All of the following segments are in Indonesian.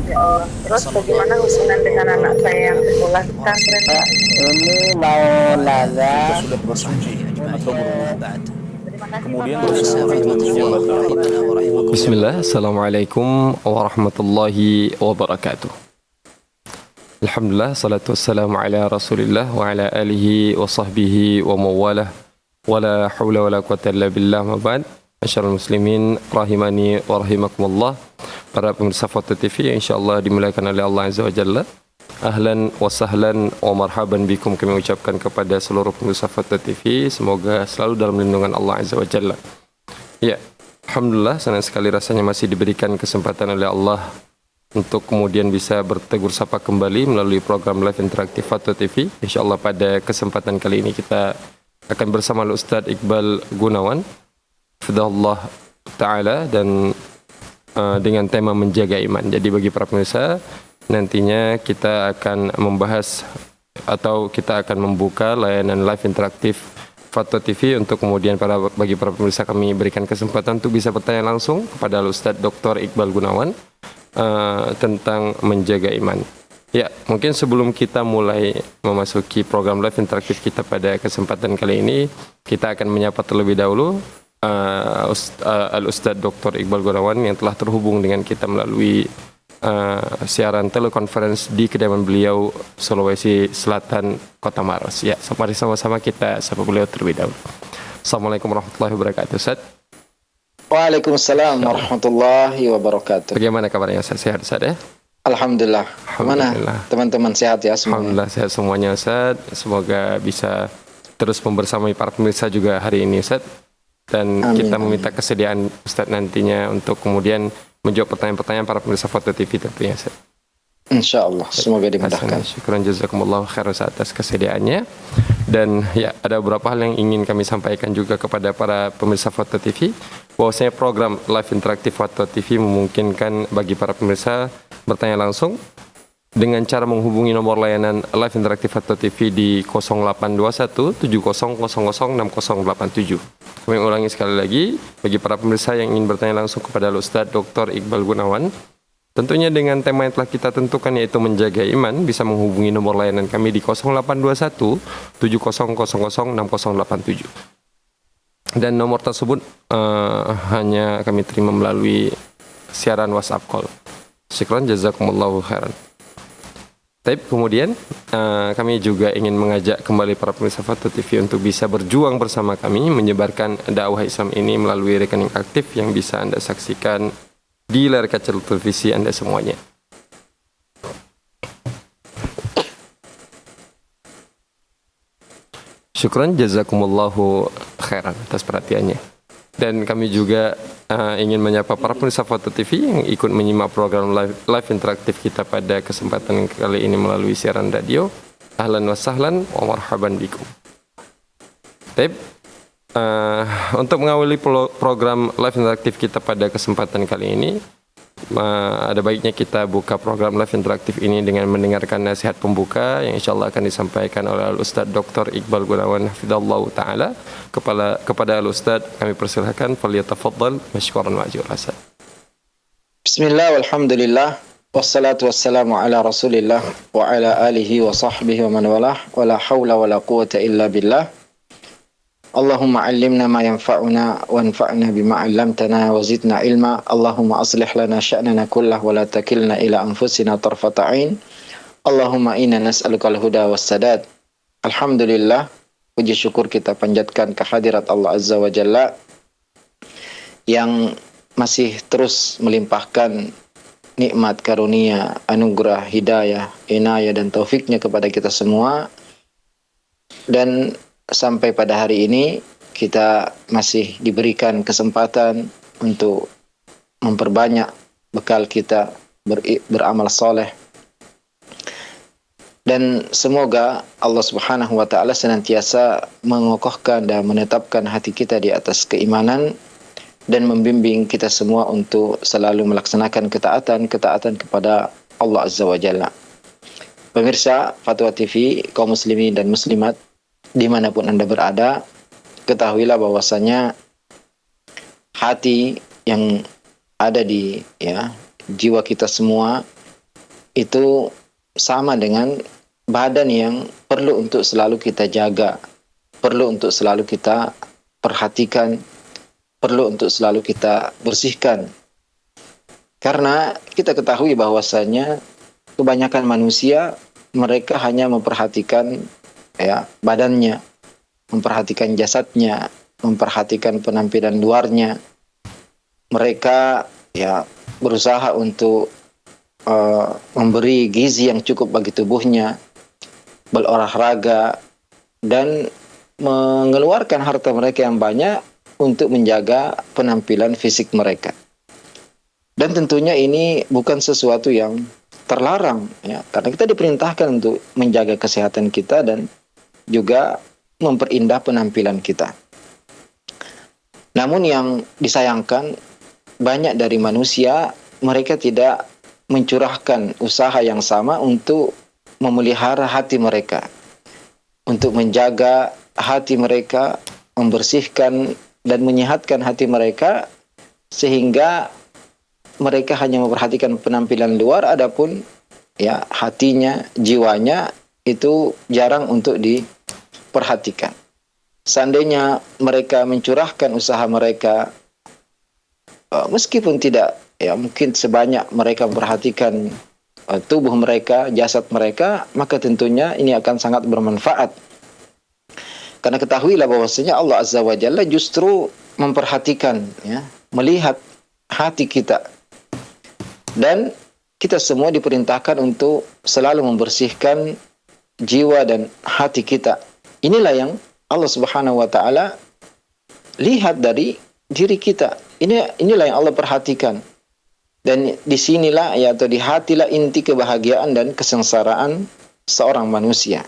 Ya Allah. Terus bagaimana hubungan dengan anak saya yang sekolah di pesantren? Ini mau nanya. Kita sudah bersuci atau berwudu. Terima kasih Kemudian Bapak. bersihkan dulu yang batal. Bismillah, Assalamualaikum warahmatullahi wabarakatuh. Alhamdulillah, salatu wassalamu ala rasulillah wa ala alihi wa sahbihi wa mawalah wa la hawla wa la quwata illa billah ma ba'd. Masyarul muslimin rahimani wa rahimakumullah. Para pemirsa Foto TV yang insyaallah dimuliakan oleh Allah Azza wa Jalla. Ahlan wa sahlan wa marhaban bikum, kami ucapkan kepada seluruh pemirsa Foto TV, semoga selalu dalam lindungan Allah Azza wa Jalla. Ya, alhamdulillah senang sekali rasanya masih diberikan kesempatan oleh Allah untuk kemudian bisa bertegur sapa kembali melalui program live interaktif Foto TV. Insyaallah pada kesempatan kali ini kita akan bersama Ustaz Iqbal Gunawan Fidallah Ta'ala dan dengan tema menjaga iman. Jadi bagi para pemirsa, nantinya kita akan membahas atau kita akan membuka layanan live interaktif Foto TV untuk kemudian bagi para pemirsa kami berikan kesempatan untuk bisa bertanya langsung kepada Ustaz Dr. Iqbal Gunawan tentang menjaga iman. Ya, mungkin sebelum kita mulai memasuki program live interaktif kita pada kesempatan kali ini, kita akan menyapa terlebih dahulu Al-Ustaz Dr. Iqbal Gunawan yang telah terhubung dengan kita melalui siaran telekonferensi di kediaman beliau Sulawesi Selatan, Kota Maros. Ya, mari sama-sama kita sapa beliau terlebih dahulu. Assalamualaikum warahmatullahi wabarakatuh, Ustaz. Waalaikumsalam warahmatullahi wabarakatuh. Bagaimana kabarnya, Ustaz? Sehat, Ustaz ya? Alhamdulillah. Mana teman-teman sehat ya semuanya? Alhamdulillah sehat semuanya, Ustaz. Semoga bisa terus membersamai para pemirsa juga hari ini, Ustaz. Dan amin, kita meminta kesediaan Ustaz nantinya untuk kemudian menjawab pertanyaan-pertanyaan para pemirsa Foto TV tentunya, Ustaz. Insyaallah, semoga dimudahkan. Syukran jazakumullah khair atas kesediaannya. Dan ya, ada beberapa hal yang ingin kami sampaikan juga kepada para pemirsa Foto TV, bahwasanya program live interaktif Foto TV memungkinkan bagi para pemirsa bertanya langsung dengan cara menghubungi nomor layanan live interaktif Foto TV di 0821 7000 6087. Kami ulangi sekali lagi, bagi para pemirsa yang ingin bertanya langsung kepada Ustaz Dr. Iqbal Gunawan, tentunya dengan tema yang telah kita tentukan yaitu menjaga iman, bisa menghubungi nomor layanan kami di 0821 7000 6087. Dan nomor tersebut hanya kami terima melalui siaran WhatsApp call. Syukran jazakumullahu khairan. Tapi kemudian kami juga ingin mengajak kembali para pemirsa Foto TV untuk bisa berjuang bersama kami menyebarkan dakwah Islam ini melalui rekening aktif yang bisa Anda saksikan di layar kaca televisi Anda semuanya. Syukran jazakumullahu khairan atas perhatiannya. Dan kami juga ingin menyapa para pemirsa Foto TV yang ikut menyimak program live interaktif kita pada kesempatan kali ini melalui siaran radio. Ahlan wa sahlan wa marhaban bikum. Untuk mengawali program live interaktif kita pada kesempatan kali ini, ada baiknya kita buka program live interaktif ini dengan mendengarkan nasihat pembuka yang insyaallah akan disampaikan oleh Al-Ustaz Dr. Iqbal Gunawan Hafidhallahu Ta'ala. Kepada Al-Ustaz kami persilahkan, falyatafaddal masykuran ma'jura. Bismillah walhamdulillah wassalatu wassalamu ala rasulillah wa ala alihi wa sahbihi wa man walah wa la hawla wa la quwata illa billah. Allahumma allimna ma yanfa'una wanfa'na bima 'allamtana wa zidna ilma. Allahumma aslih lana sya'nana kullah wa la takilna ila anfusina tarfata 'ain. Allahumma inna nas'aluka al-huda was-sadad. Alhamdulillah, puji syukur kita panjatkan kehadirat Allah Azza wa Jalla yang masih terus melimpahkan nikmat karunia, anugerah, hidayah, inayah dan taufiknya kepada kita semua. Dan sampai pada hari ini kita masih diberikan kesempatan untuk memperbanyak bekal kita beramal soleh. Dan semoga Allah Subhanahu wa Ta'ala senantiasa mengokohkan dan menetapkan hati kita di atas keimanan dan membimbing kita semua untuk selalu melaksanakan ketaatan kepada Allah Azza wa Jalla. Pemirsa Fatwa TV, kaum muslimin dan muslimat dimanapun Anda berada, ketahuilah bahwasanya hati yang ada di jiwa kita semua itu sama dengan badan yang perlu untuk selalu kita jaga, perlu untuk selalu kita perhatikan, perlu untuk selalu kita bersihkan. Karena kita ketahui bahwasanya kebanyakan manusia mereka hanya memperhatikan badannya, memperhatikan jasadnya, memperhatikan penampilan luarnya. Mereka berusaha untuk memberi gizi yang cukup bagi tubuhnya, berolahraga, dan mengeluarkan harta mereka yang banyak untuk menjaga penampilan fisik mereka. Dan tentunya ini bukan sesuatu yang terlarang, karena kita diperintahkan untuk menjaga kesehatan kita dan juga memperindah penampilan kita. Namun yang disayangkan, banyak dari manusia mereka tidak mencurahkan usaha yang sama untuk memelihara hati mereka, untuk menjaga hati mereka, membersihkan dan menyehatkan hati mereka, sehingga mereka hanya memperhatikan penampilan luar, adapun hatinya, jiwanya itu jarang untuk diperhatikan. Seandainya mereka mencurahkan usaha mereka, meskipun tidak mungkin sebanyak mereka memperhatikan tubuh mereka, jasad mereka, maka tentunya ini akan sangat bermanfaat. Karena ketahuilah bahwasanya Allah Azza wa Jalla justru memperhatikan, melihat hati kita. Dan kita semua diperintahkan untuk selalu membersihkan jiwa dan hati kita. Inilah yang Allah Subhanahu wa taala lihat dari diri kita. Inilah yang Allah perhatikan. Dan disinilah atau di hatilah inti kebahagiaan dan kesengsaraan seorang manusia.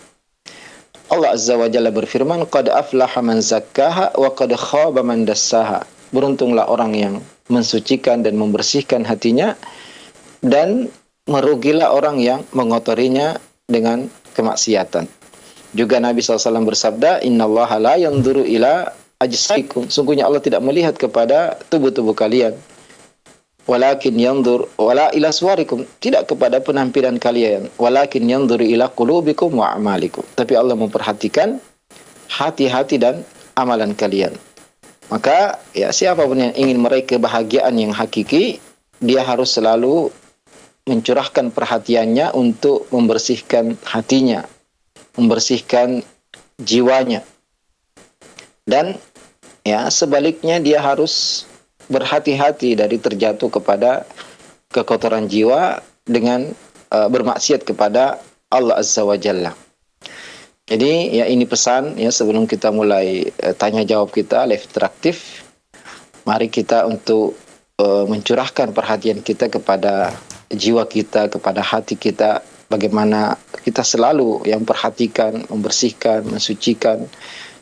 Allah Azza wa Jalla berfirman, "Qad aflaha man zakkaha wa qad khaba man dassaha." Beruntunglah orang yang mensucikan dan membersihkan hatinya, dan merugilah orang yang mengotorinya dengan kemaksiatan. Juga Nabi SAW bersabda, "Innallaha la yanzuru ila ajsaikum." Sungguhnya Allah tidak melihat kepada tubuh-tubuh kalian. Walakin yanzur wala ila suwarikum, tidak kepada penampilan kalian. Walakin yanzuru ila qulubikum wa a'malikum. Tapi Allah memperhatikan hati-hati dan amalan kalian. Maka siapapun yang ingin meraih kebahagiaan yang hakiki, dia harus selalu mencurahkan perhatiannya untuk membersihkan hatinya, membersihkan jiwanya. Dan sebaliknya dia harus berhati-hati dari terjatuh kepada kekotoran jiwa dengan bermaksiat kepada Allah Azza wa Jalla. Jadi ini pesan sebelum kita mulai tanya jawab kita live interaktif, mari kita untuk mencurahkan perhatian kita kepada jiwa kita, kepada hati kita, bagaimana kita selalu yang perhatikan, membersihkan, mensucikan.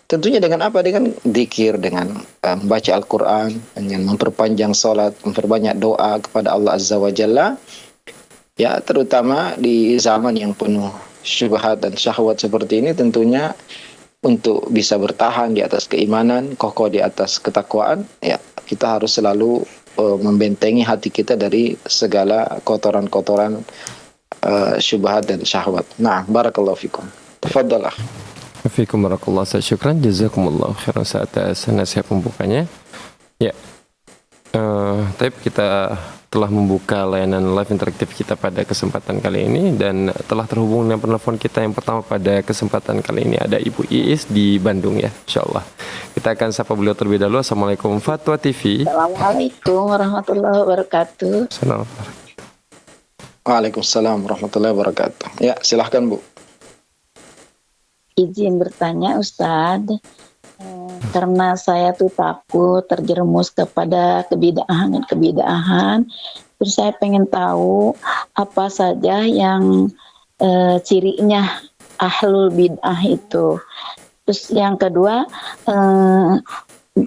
Tentunya dengan apa? Dengan zikir, dengan membaca Al-Quran, dengan memperpanjang salat, memperbanyak doa kepada Allah Azza wa Jalla. Terutama di zaman yang penuh syubhat dan syahwat seperti ini, tentunya untuk bisa bertahan di atas keimanan, kokoh di atas ketakwaan, kita harus selalu membentengi hati kita dari segala kotoran-kotoran syubhat dan syahwat. Nah, barakallahu fikum. Tafadhalah. Fiikum barakallah. Syukran jazakumullah khairan atas nasihat pembukanya. Tapi kita telah membuka layanan live interaktif kita pada kesempatan kali ini, dan telah terhubung dengan penelpon kita yang pertama pada kesempatan kali ini. Ada Ibu Iis di Bandung insyaallah. Kita akan sapa beliau terlebih dahulu. Assalamualaikum Fatwa TV. Assalamualaikum warahmatullahi wabarakatuh. Waalaikumsalam warahmatullahi wabarakatuh. Silahkan Bu. Izin bertanya Ustadz, karena saya tuh takut terjerumus kepada kebidahan, terus saya pengen tahu apa saja yang cirinya ahlul bid'ah itu. Terus yang kedua,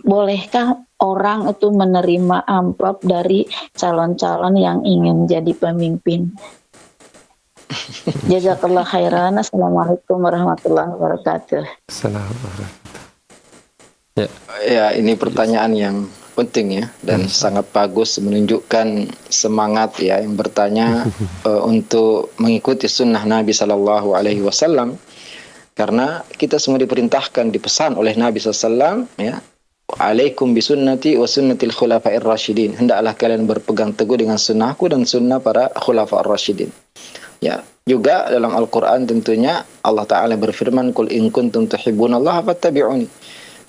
bolehkah orang itu menerima amplop dari calon-calon yang ingin jadi pemimpin? Jazakallah khairan. Assalamualaikum warahmatullahi wabarakatuh. Ya, ini pertanyaan yang penting ya dan sangat bagus, menunjukkan semangat ya yang bertanya untuk mengikuti sunnah Nabi Sallallahu Alaihi Wasallam, karena kita semua diperintahkan, dipesan oleh Nabi SAW ya, alaikum bisunnati wa sunnatil khulafa'ir rasyidin, hendaklah kalian berpegang teguh dengan sunnahku dan sunnah para khulafa'ir rasyidin. Ya, juga dalam Al-Quran tentunya Allah Ta'ala berfirman, Qul in kuntum tuhibbunallaha fattabi'uni.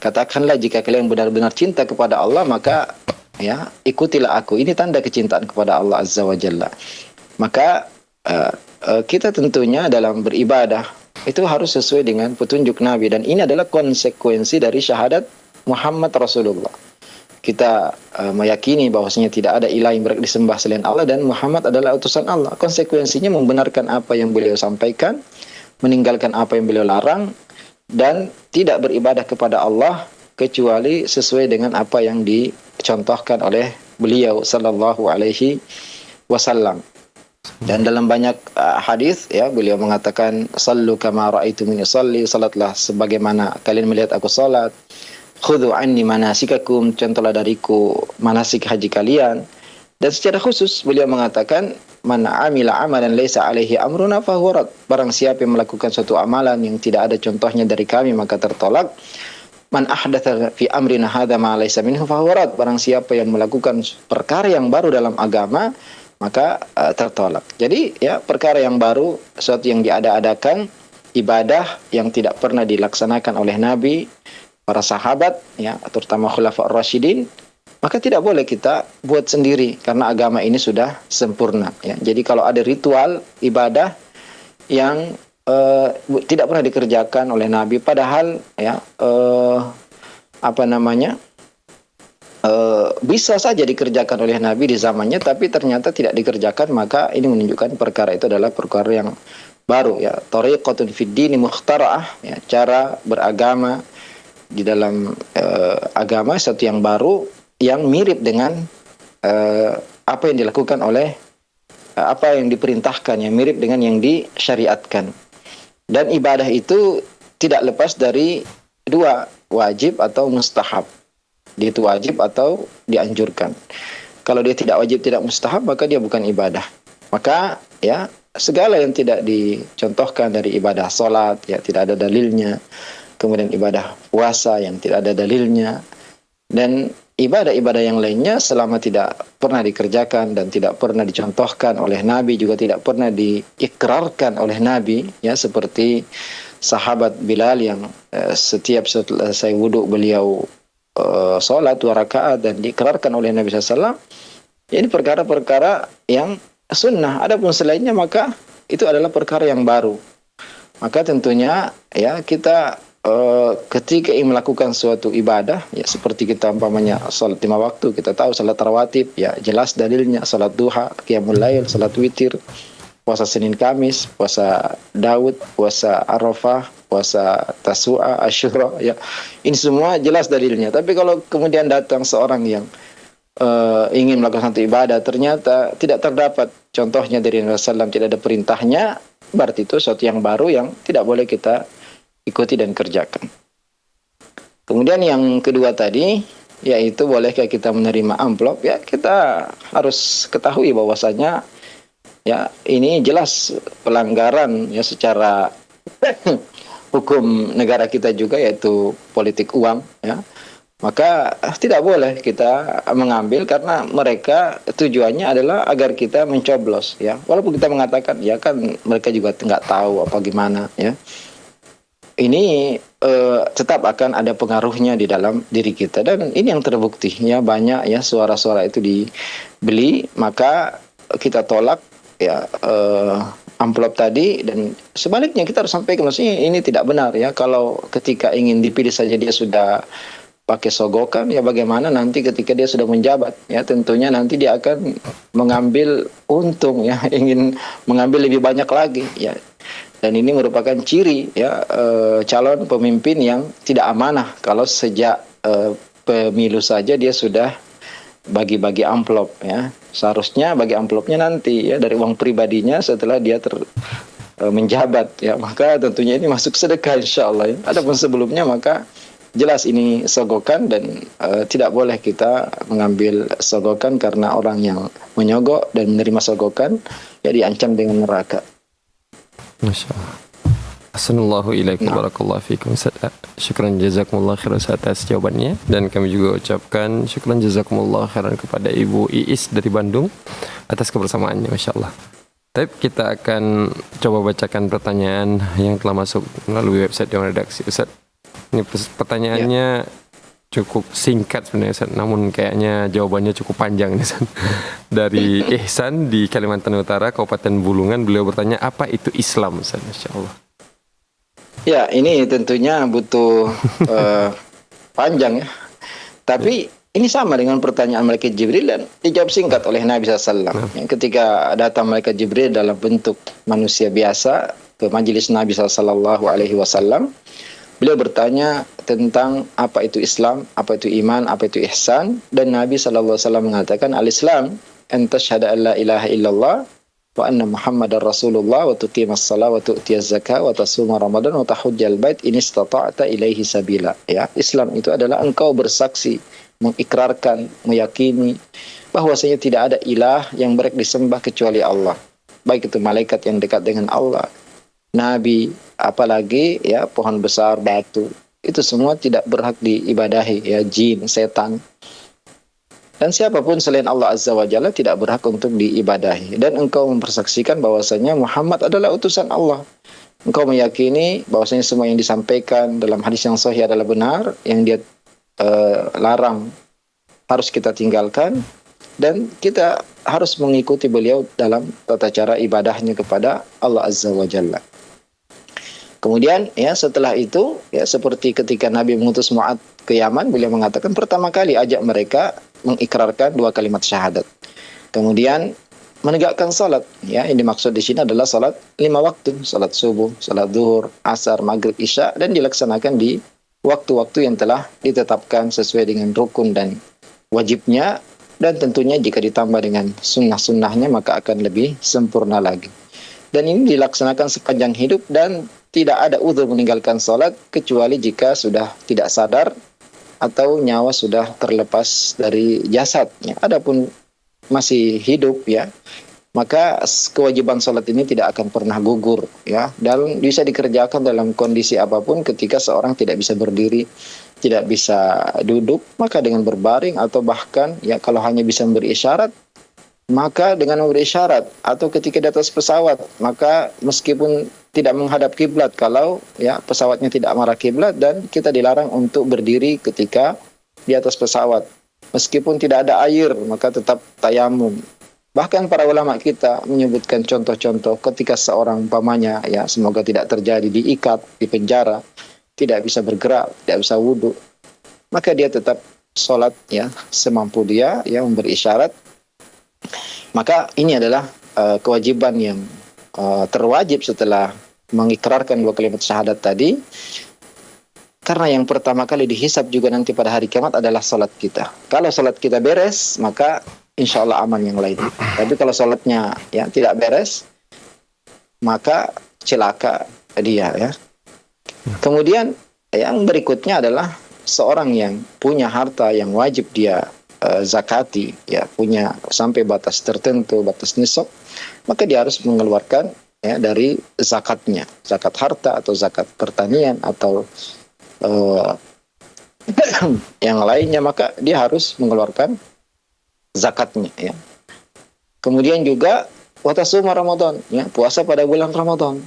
Katakanlah jika kalian benar-benar cinta kepada Allah, maka ya ikutilah aku. Ini tanda kecintaan kepada Allah Azza wa Jalla. Maka kita tentunya dalam beribadah itu harus sesuai dengan petunjuk Nabi, dan ini adalah konsekuensi dari syahadat Muhammad Rasulullah. Kita meyakini bahwasanya tidak ada ilah yang berhak disembah selain Allah dan Muhammad adalah utusan Allah. Konsekuensinya membenarkan apa yang beliau sampaikan, meninggalkan apa yang beliau larang, dan tidak beribadah kepada Allah kecuali sesuai dengan apa yang dicontohkan oleh beliau sallallahu alaihi wasallam. Dan dalam banyak hadis ya, beliau mengatakan, sallu kama ra'aitumuni usalli, salatlah sebagaimana kalian melihat aku salat. Khudhu anni manasikakum, contohlah dariku manasik haji kalian. Dan secara khusus beliau mengatakan, man amila amalan laisa alaihi amruna fahuwa rad. Barang siapa yang melakukan suatu amalan yang tidak ada contohnya dari kami, maka tertolak. Man ahdatha fi amrina hadza ma laisa minhu fahuwa rad. Barang siapa yang melakukan perkara yang baru dalam agama, maka tertolak. Jadi ya, perkara yang baru, sesuatu yang diada-adakan, ibadah yang tidak pernah dilaksanakan oleh Nabi, para sahabat ya, terutama khulafa ar-rasyidin, maka tidak boleh kita buat sendiri karena agama ini sudah sempurna ya. Jadi kalau ada ritual ibadah yang tidak pernah dikerjakan oleh Nabi, padahal ya bisa saja dikerjakan oleh Nabi di zamannya, tapi ternyata tidak dikerjakan, maka ini menunjukkan perkara itu adalah perkara yang baru ya. Tariqatun fid dini mukhtara'ah ya, cara beragama di dalam agama, satu yang baru yang mirip dengan apa yang dilakukan oleh apa yang diperintahkan, yang mirip dengan yang disyariatkan. Dan ibadah itu tidak lepas dari dua, wajib atau mustahab. Dia itu wajib atau dianjurkan. Kalau dia tidak wajib, tidak mustahab, maka dia bukan ibadah. Maka ya, segala yang tidak dicontohkan dari ibadah salat ya, tidak ada dalilnya. Kemudian ibadah puasa yang tidak ada dalilnya, dan ibadah-ibadah yang lainnya selama tidak pernah dikerjakan dan tidak pernah dicontohkan oleh Nabi, juga tidak pernah diikrarkan oleh Nabi ya, seperti sahabat Bilal yang setiap selesai wudhu beliau sholat 2 rakaat dan diikrarkan oleh Nabi SAW. Ini perkara-perkara yang sunnah. Adapun selainnya maka itu adalah perkara yang baru. Maka tentunya ya, kita ketika ingin melakukan suatu ibadah ya, seperti kita umpamanya salat 5 waktu, kita tahu salat rawatib ya jelas dalilnya, salat duha, qiyamul lail, salat witir, puasa Senin Kamis, puasa Daud, puasa Arafah, puasa Tasu'a, Asyura ya, ini semua jelas dalilnya. Tapi kalau kemudian datang seorang yang ingin melakukan satu ibadah, ternyata tidak terdapat contohnya dari Rasulullah SAW, tidak ada perintahnya, berarti itu sesuatu yang baru yang tidak boleh kita ikuti dan kerjakan. Kemudian yang kedua tadi, yaitu bolehkah kita menerima amplop? Ya, kita harus ketahui bahwasanya ya, ini jelas pelanggaran ya secara hukum negara kita juga, yaitu politik uang ya. Maka tidak boleh kita mengambil karena mereka tujuannya adalah agar kita mencoblos ya. Walaupun kita mengatakan ya kan mereka juga nggak tahu apa gimana ya. Ini tetap akan ada pengaruhnya di dalam diri kita, dan ini yang terbukti ya, banyak ya suara-suara itu dibeli, maka kita tolak ya amplop tadi. Dan sebaliknya kita harus sampaikan, maksudnya ini tidak benar ya, kalau ketika ingin dipilih saja dia sudah pakai sogokan, ya bagaimana nanti ketika dia sudah menjabat ya, tentunya nanti dia akan mengambil untung ya, ingin mengambil lebih banyak lagi ya. Dan ini merupakan ciri ya calon pemimpin yang tidak amanah kalau sejak pemilu saja dia sudah bagi-bagi amplop ya. Seharusnya bagi amplopnya nanti ya dari uang pribadinya setelah dia menjabat ya, maka tentunya ini masuk sedekah insyaallah ya. Adapun sebelumnya maka jelas ini sogokan dan tidak boleh kita mengambil sogokan karena orang yang menyogok dan menerima sogokan ya diancam dengan neraka. Masya Allah. Assalamualaikum ilaikum barakallahu fikum Ustaz. Syukran jazakumullah khairan atas jawabannya, dan kami juga ucapkan syukran jazakumullah khairan kepada Ibu Iis dari Bandung atas kebersamaannya, Masya Allah. Tapi kita akan coba bacakan pertanyaan yang telah masuk melalui website Dewan Redaksi. Ustaz, ini pertanyaannya cukup singkat sebenarnya Ustaz, namun kayaknya jawabannya cukup panjang nih Ustaz. Dari Ihsan di Kalimantan Utara, Kabupaten Bulungan, beliau bertanya, apa itu Islam Ustaz? Masya Allah. Ya, ini tentunya butuh panjang ya. Tapi ini sama dengan pertanyaan malaikat Jibril dan dijawab singkat oleh Nabi SAW. Ketika datang malaikat Jibril dalam bentuk manusia biasa ke majelis Nabi SAW, beliau bertanya tentang apa itu Islam, apa itu iman, apa itu ihsan, dan Nabi SAW mengatakan al-Islam an tashhada an la ilaha illallah wa anna Muhammadar Rasulullah wa tuqimas shalah wa tu'tiyaz zakah wa tasuma Ramadan wa tahujjal bait in istata'ta ilaihi sabila. Ya, Islam itu adalah engkau bersaksi, mengikrarkan, meyakini bahwasanya tidak ada ilah yang berhak disembah kecuali Allah. Baik itu malaikat yang dekat dengan Allah, nabi, apalagi ya pohon besar, batu, itu semua tidak berhak diibadahi, ya jin, setan. Dan siapapun selain Allah Azza wa Jalla tidak berhak untuk diibadahi. Dan engkau mempersaksikan bahwasanya Muhammad adalah utusan Allah. Engkau meyakini bahwasanya semua yang disampaikan dalam hadis yang sahih adalah benar, yang dia larang harus kita tinggalkan, dan kita harus mengikuti beliau dalam tata cara ibadahnya kepada Allah Azza wa Jalla. Kemudian ya setelah itu ya seperti ketika Nabi mengutus Mu'ad ke Yaman, beliau mengatakan pertama kali ajak mereka mengikrarkan 2 kalimat syahadat. Kemudian menegakkan salat. Ya, yang dimaksud di sini adalah salat 5 waktu, salat subuh, salat zuhur, asar, maghrib, isya, dan dilaksanakan di waktu-waktu yang telah ditetapkan sesuai dengan rukun dan wajibnya, dan tentunya jika ditambah dengan sunnah-sunnahnya maka akan lebih sempurna lagi. Dan ini dilaksanakan sepanjang hidup dan tidak ada uzur meninggalkan salat kecuali jika sudah tidak sadar atau nyawa sudah terlepas dari jasadnya. Adapun masih hidup ya, maka kewajiban salat ini tidak akan pernah gugur ya, dan bisa dikerjakan dalam kondisi apapun. Ketika seorang tidak bisa berdiri, tidak bisa duduk, maka dengan berbaring atau bahkan ya kalau hanya bisa memberi isyarat, maka dengan memberi isyarat, atau ketika di atas pesawat, maka meskipun tidak menghadap kiblat kalau ya pesawatnya tidak mengarah kiblat, dan kita dilarang untuk berdiri ketika di atas pesawat. Meskipun tidak ada air, maka tetap tayamum. Bahkan para ulama kita menyebutkan contoh-contoh ketika seorang umpamanya ya semoga tidak terjadi, diikat, di penjara, tidak bisa bergerak, tidak bisa wudhu, maka dia tetap sholat ya semampu dia ya memberi isyarat. Maka ini adalah kewajiban yang terwajib setelah mengikrarkan 2 kalimat syahadat tadi, karena yang pertama kali dihisab juga nanti pada hari kiamat adalah salat kita. Kalau salat kita beres, maka insya Allah aman yang lain. Tapi kalau salatnya ya tidak beres, maka celaka dia ya. Kemudian yang berikutnya adalah seorang yang punya harta yang wajib dia zakati, ya punya sampai batas tertentu, batas nisab, maka dia harus mengeluarkan ya dari zakatnya, zakat harta atau zakat pertanian atau yang lainnya, maka dia harus mengeluarkan zakatnya ya. Kemudian juga watasuma Ramadan, ya puasa pada bulan Ramadan.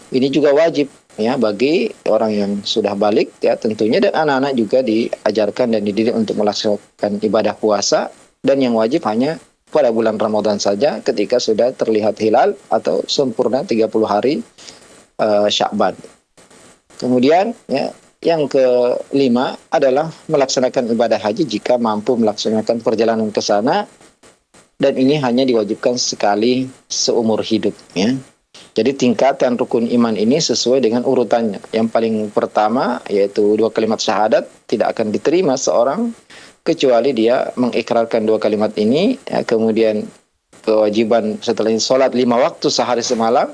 Ini juga wajib ya bagi orang yang sudah balik ya tentunya, dan anak-anak juga diajarkan dan dididik untuk melaksanakan ibadah puasa, dan yang wajib hanya pada bulan Ramadan saja ketika sudah terlihat hilal atau sempurna 30 hari Sya'ban. Kemudian ya yang kelima adalah melaksanakan ibadah haji jika mampu melaksanakan perjalanan ke sana, dan ini hanya diwajibkan sekali seumur hidup ya. Jadi tingkatan rukun iman ini sesuai dengan urutannya. Yang paling pertama yaitu 2 kalimat syahadat tidak akan diterima seorang kecuali dia mengikrarkan 2 kalimat ini ya. Kemudian kewajiban setelah ini sholat 5 waktu sehari semalam,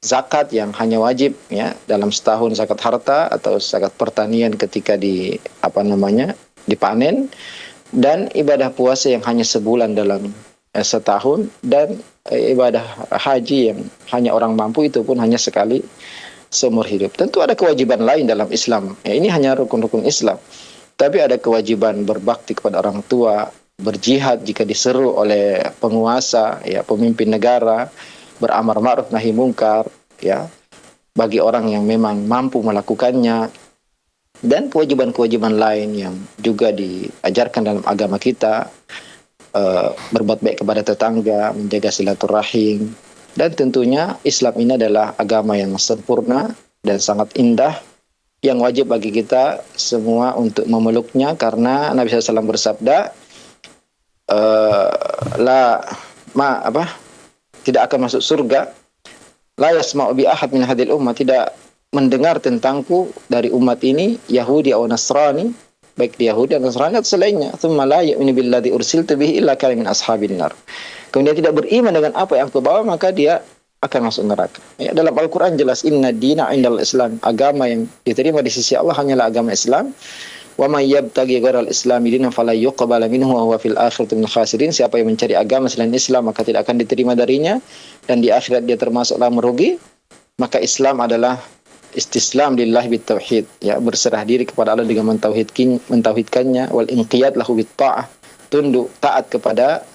zakat yang hanya wajib ya dalam setahun, zakat harta atau zakat pertanian ketika dipanen, dan ibadah puasa yang hanya sebulan dalam setahun, dan ibadah haji yang hanya orang mampu itu pun hanya sekali seumur hidup. Tentu ada kewajiban lain dalam Islam. Ya, ini hanya rukun-rukun Islam. Tapi ada kewajiban berbakti kepada orang tua, berjihad jika diseru oleh penguasa, ya pemimpin negara, beramar ma'ruf nahi mungkar, ya bagi orang yang memang mampu melakukannya, dan kewajiban-kewajiban lain yang juga diajarkan dalam agama kita, berbuat baik kepada tetangga, menjaga silaturahim, dan tentunya Islam ini adalah agama yang sempurna dan sangat indah yang wajib bagi kita semua untuk memeluknya, karena Nabi SAW bersabda, tidak akan masuk surga, la yasma'u bi ahad min hadhil ummah, tidak mendengar tentangku dari umat ini Yahudi atau Nasrani, baik di Yahudi atau Nasrani atau selainnya, thumma la yu'minu billadzi ursiltu bihi illa kana min ashabin nar. Kemudian tidak beriman dengan apa yang aku bawa, maka dia akan masuk neraka. Ya, dalam Al-Quran jelas, inna dina indal Islam, agama yang diterima di sisi Allah hanyalah agama Islam. Wa may yabtaghi ghairal islami dinan fala yuqbal minhu wa huwa fil akhirati minal khasirin. Siapa yang mencari agama selain Islam maka tidak akan diterima darinya, dan di akhirat dia termasuklah merugi. Maka Islam adalah istislam lillahi bitauhid, ya berserah diri kepada Allah dengan mentauhidkannya, wal inqiyad lahu bitta'ah, tunduk taat kepada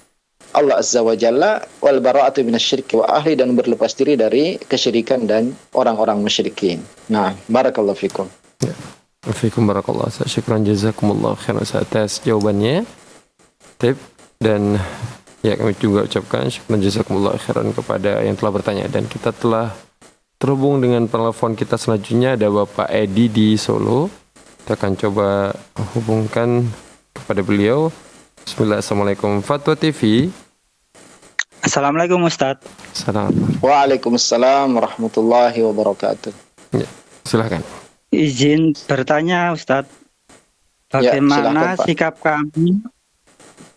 Allah Azza wa Jalla, wal bara'atu minasyirki wa ahli, dan berlepas diri dari kesyirikan dan orang-orang musyrikin. Nah, barakallahu fikum. Ya. Fikum barakallah. Syukran jazakumullah khairan atas jawabannya. Tip, dan ya kami juga ucapkan syukran jazakumullah khairan kepada yang telah bertanya, dan kita telah terhubung dengan penelpon kita selanjutnya, ada Bapak Edi di Solo. Kita akan coba hubungkan kepada beliau. Bismillah. Assalamualaikum. Fatwa TV. Assalamualaikum Ustadz. Assalamualaikum. Waalaikumsalam warahmatullahi wabarakatuh. Ya, silahkan. Izin bertanya Ustadz, silakan, Pak.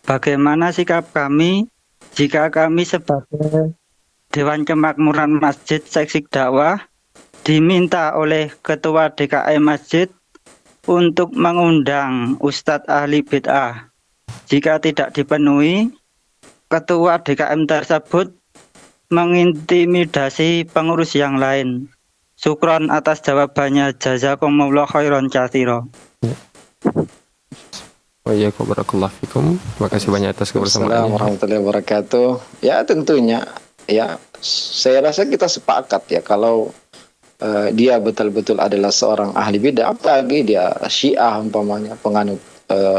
Bagaimana sikap kami jika kami sebagai Dewan Kemakmuran Masjid Seksi Dakwah diminta oleh Ketua DKM Masjid untuk mengundang Ustadz ahli bid'ah. Jika tidak dipenuhi, Ketua DKM tersebut mengintimidasi pengurus yang lain. Syukron atas jawabannya. Jazakumullah khairan katsira. Waalaikumsalam. Terima kasih banyak atas kebersamaannya. Assalamualaikum warahmatullahi wabarakatuh. Ya tentunya, ya saya rasa kita sepakat ya kalau dia betul-betul adalah seorang ahli bidah, apalagi dia Syiah umpamanya, penganut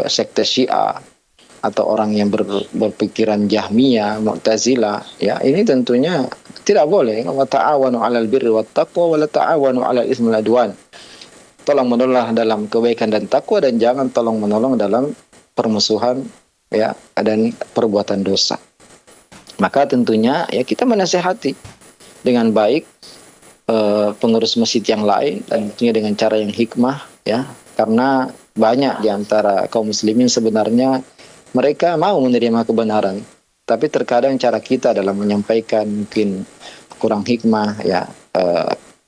sekte Syiah, atau orang yang berpikiran Jahmiyah, Mu'tazilah, ya ini tentunya tidak boleh. Wa ta'awanu 'alal birri wat taqwa wa la ta'awanu 'alal itsmi wal 'udwan. Tolong menolonglah dalam kebaikan dan takwa, dan jangan tolong menolong dalam permusuhan, ya, dan perbuatan dosa. Maka tentunya ya kita menasihati dengan baik pengurus masjid yang lain, dan tentunya dengan cara yang hikmah, ya, karena banyak di antara kaum muslimin sebenarnya mereka mau menerima kebenaran, tapi terkadang cara kita dalam menyampaikan mungkin kurang hikmah, ya,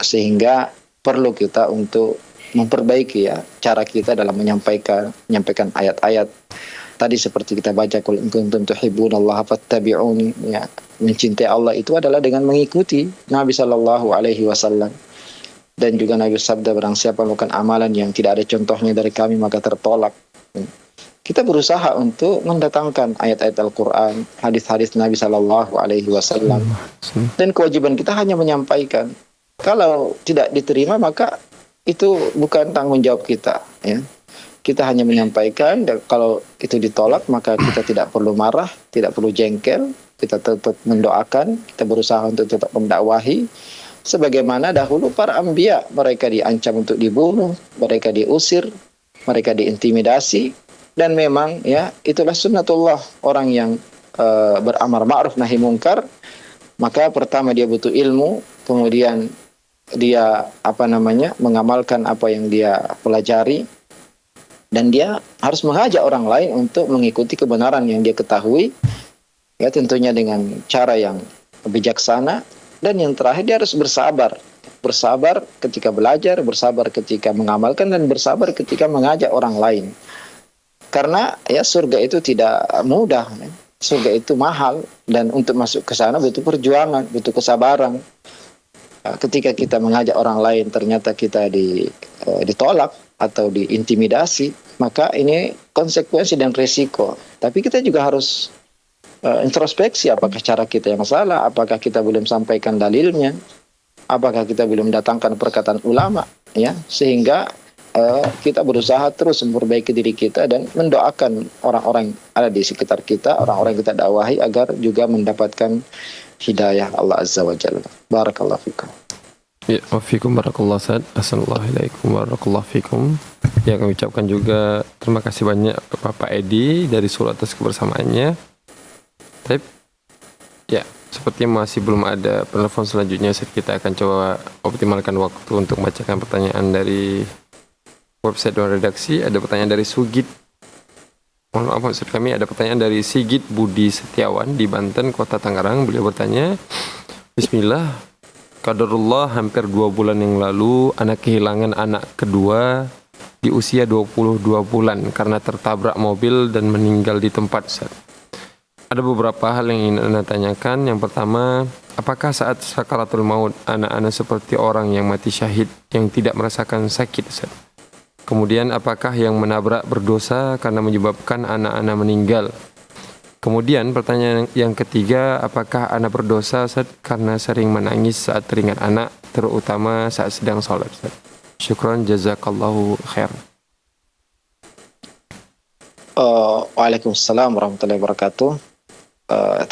sehingga perlu kita untuk memperbaiki ya cara kita dalam menyampaikan ayat-ayat tadi seperti kita baca, qul in kuntum tuhibbunallaha fattabi'uni, ya, mencintai Allah itu adalah dengan mengikuti Nabi sallallahu alaihi wasallam. Dan juga Nabi sabda, barang siapa melakukan amalan yang tidak ada contohnya dari kami maka tertolak. Kita berusaha untuk mendatangkan ayat-ayat Al-Quran, hadis-hadis Nabi sallallahu alaihi wasallam, dan kewajiban kita hanya menyampaikan. Kalau tidak diterima maka itu bukan tanggung jawab kita, ya. Kita hanya menyampaikan, dan kalau itu ditolak maka kita tidak perlu marah, tidak perlu jengkel, kita tetap mendoakan, kita berusaha untuk tetap mendakwahi sebagaimana dahulu para anbiya. Mereka diancam untuk dibunuh, mereka diusir, mereka diintimidasi, dan memang ya itulah sunnatullah orang yang beramar ma'ruf nahi mungkar. Maka pertama dia butuh ilmu, kemudian dia mengamalkan apa yang dia pelajari, dan dia harus mengajak orang lain untuk mengikuti kebenaran yang dia ketahui, ya tentunya dengan cara yang bijaksana, dan yang terakhir dia harus bersabar. Bersabar ketika belajar, bersabar ketika mengamalkan, dan bersabar ketika mengajak orang lain. Karena ya surga itu tidak mudah, ya. Surga itu mahal, dan untuk masuk ke sana butuh perjuangan, butuh kesabaran. Ketika kita mengajak orang lain ternyata kita ditolak atau diintimidasi, maka ini konsekuensi dan risiko. Tapi kita juga harus introspeksi, apakah cara kita yang salah, apakah kita belum sampaikan dalilnya, apakah kita belum datangkan perkataan ulama, ya, sehingga kita berusaha terus memperbaiki diri kita dan mendoakan orang-orang yang ada di sekitar kita, orang-orang yang kita dakwahi agar juga mendapatkan hidayah Allah Azza wa Jalla. Barakallahu fikum. Ya, wafikum barakallah Ustaz. Assalamualaikum warahmatullahi fikum. Ya, kami ucapkan juga terima kasih banyak kepada Pak Edi dari Solo atas kebersamaannya. Tapi ya, sepertinya masih belum ada penelpon selanjutnya. Kita akan coba optimalkan waktu untuk membacakan pertanyaan dari website dan redaksi. Ada pertanyaan dari Sugit. Mohon maaf maksud kami, ada pertanyaan dari Sigit Budi Setiawan di Banten, Kota Tangerang. Beliau bertanya, Bismillah, qadarullah hampir 2 bulan yang lalu anak kehilangan anak kedua di usia 22 bulan karena tertabrak mobil dan meninggal di tempat, Ustaz. Ada beberapa hal yang ingin Anda tanyakan. Yang pertama, apakah saat sakaratul maut anak-anak seperti orang yang mati syahid yang tidak merasakan sakit, Ustaz? Kemudian apakah yang menabrak berdosa karena menyebabkan anak-anak meninggal? Kemudian pertanyaan yang ketiga, apakah anak berdosa, Ustaz, karena sering menangis saat teringat anak, terutama saat sedang sholat, Ustaz? Syukran, jazakallahu khair. Waalaikumsalam warahmatullahi wabarakatuh.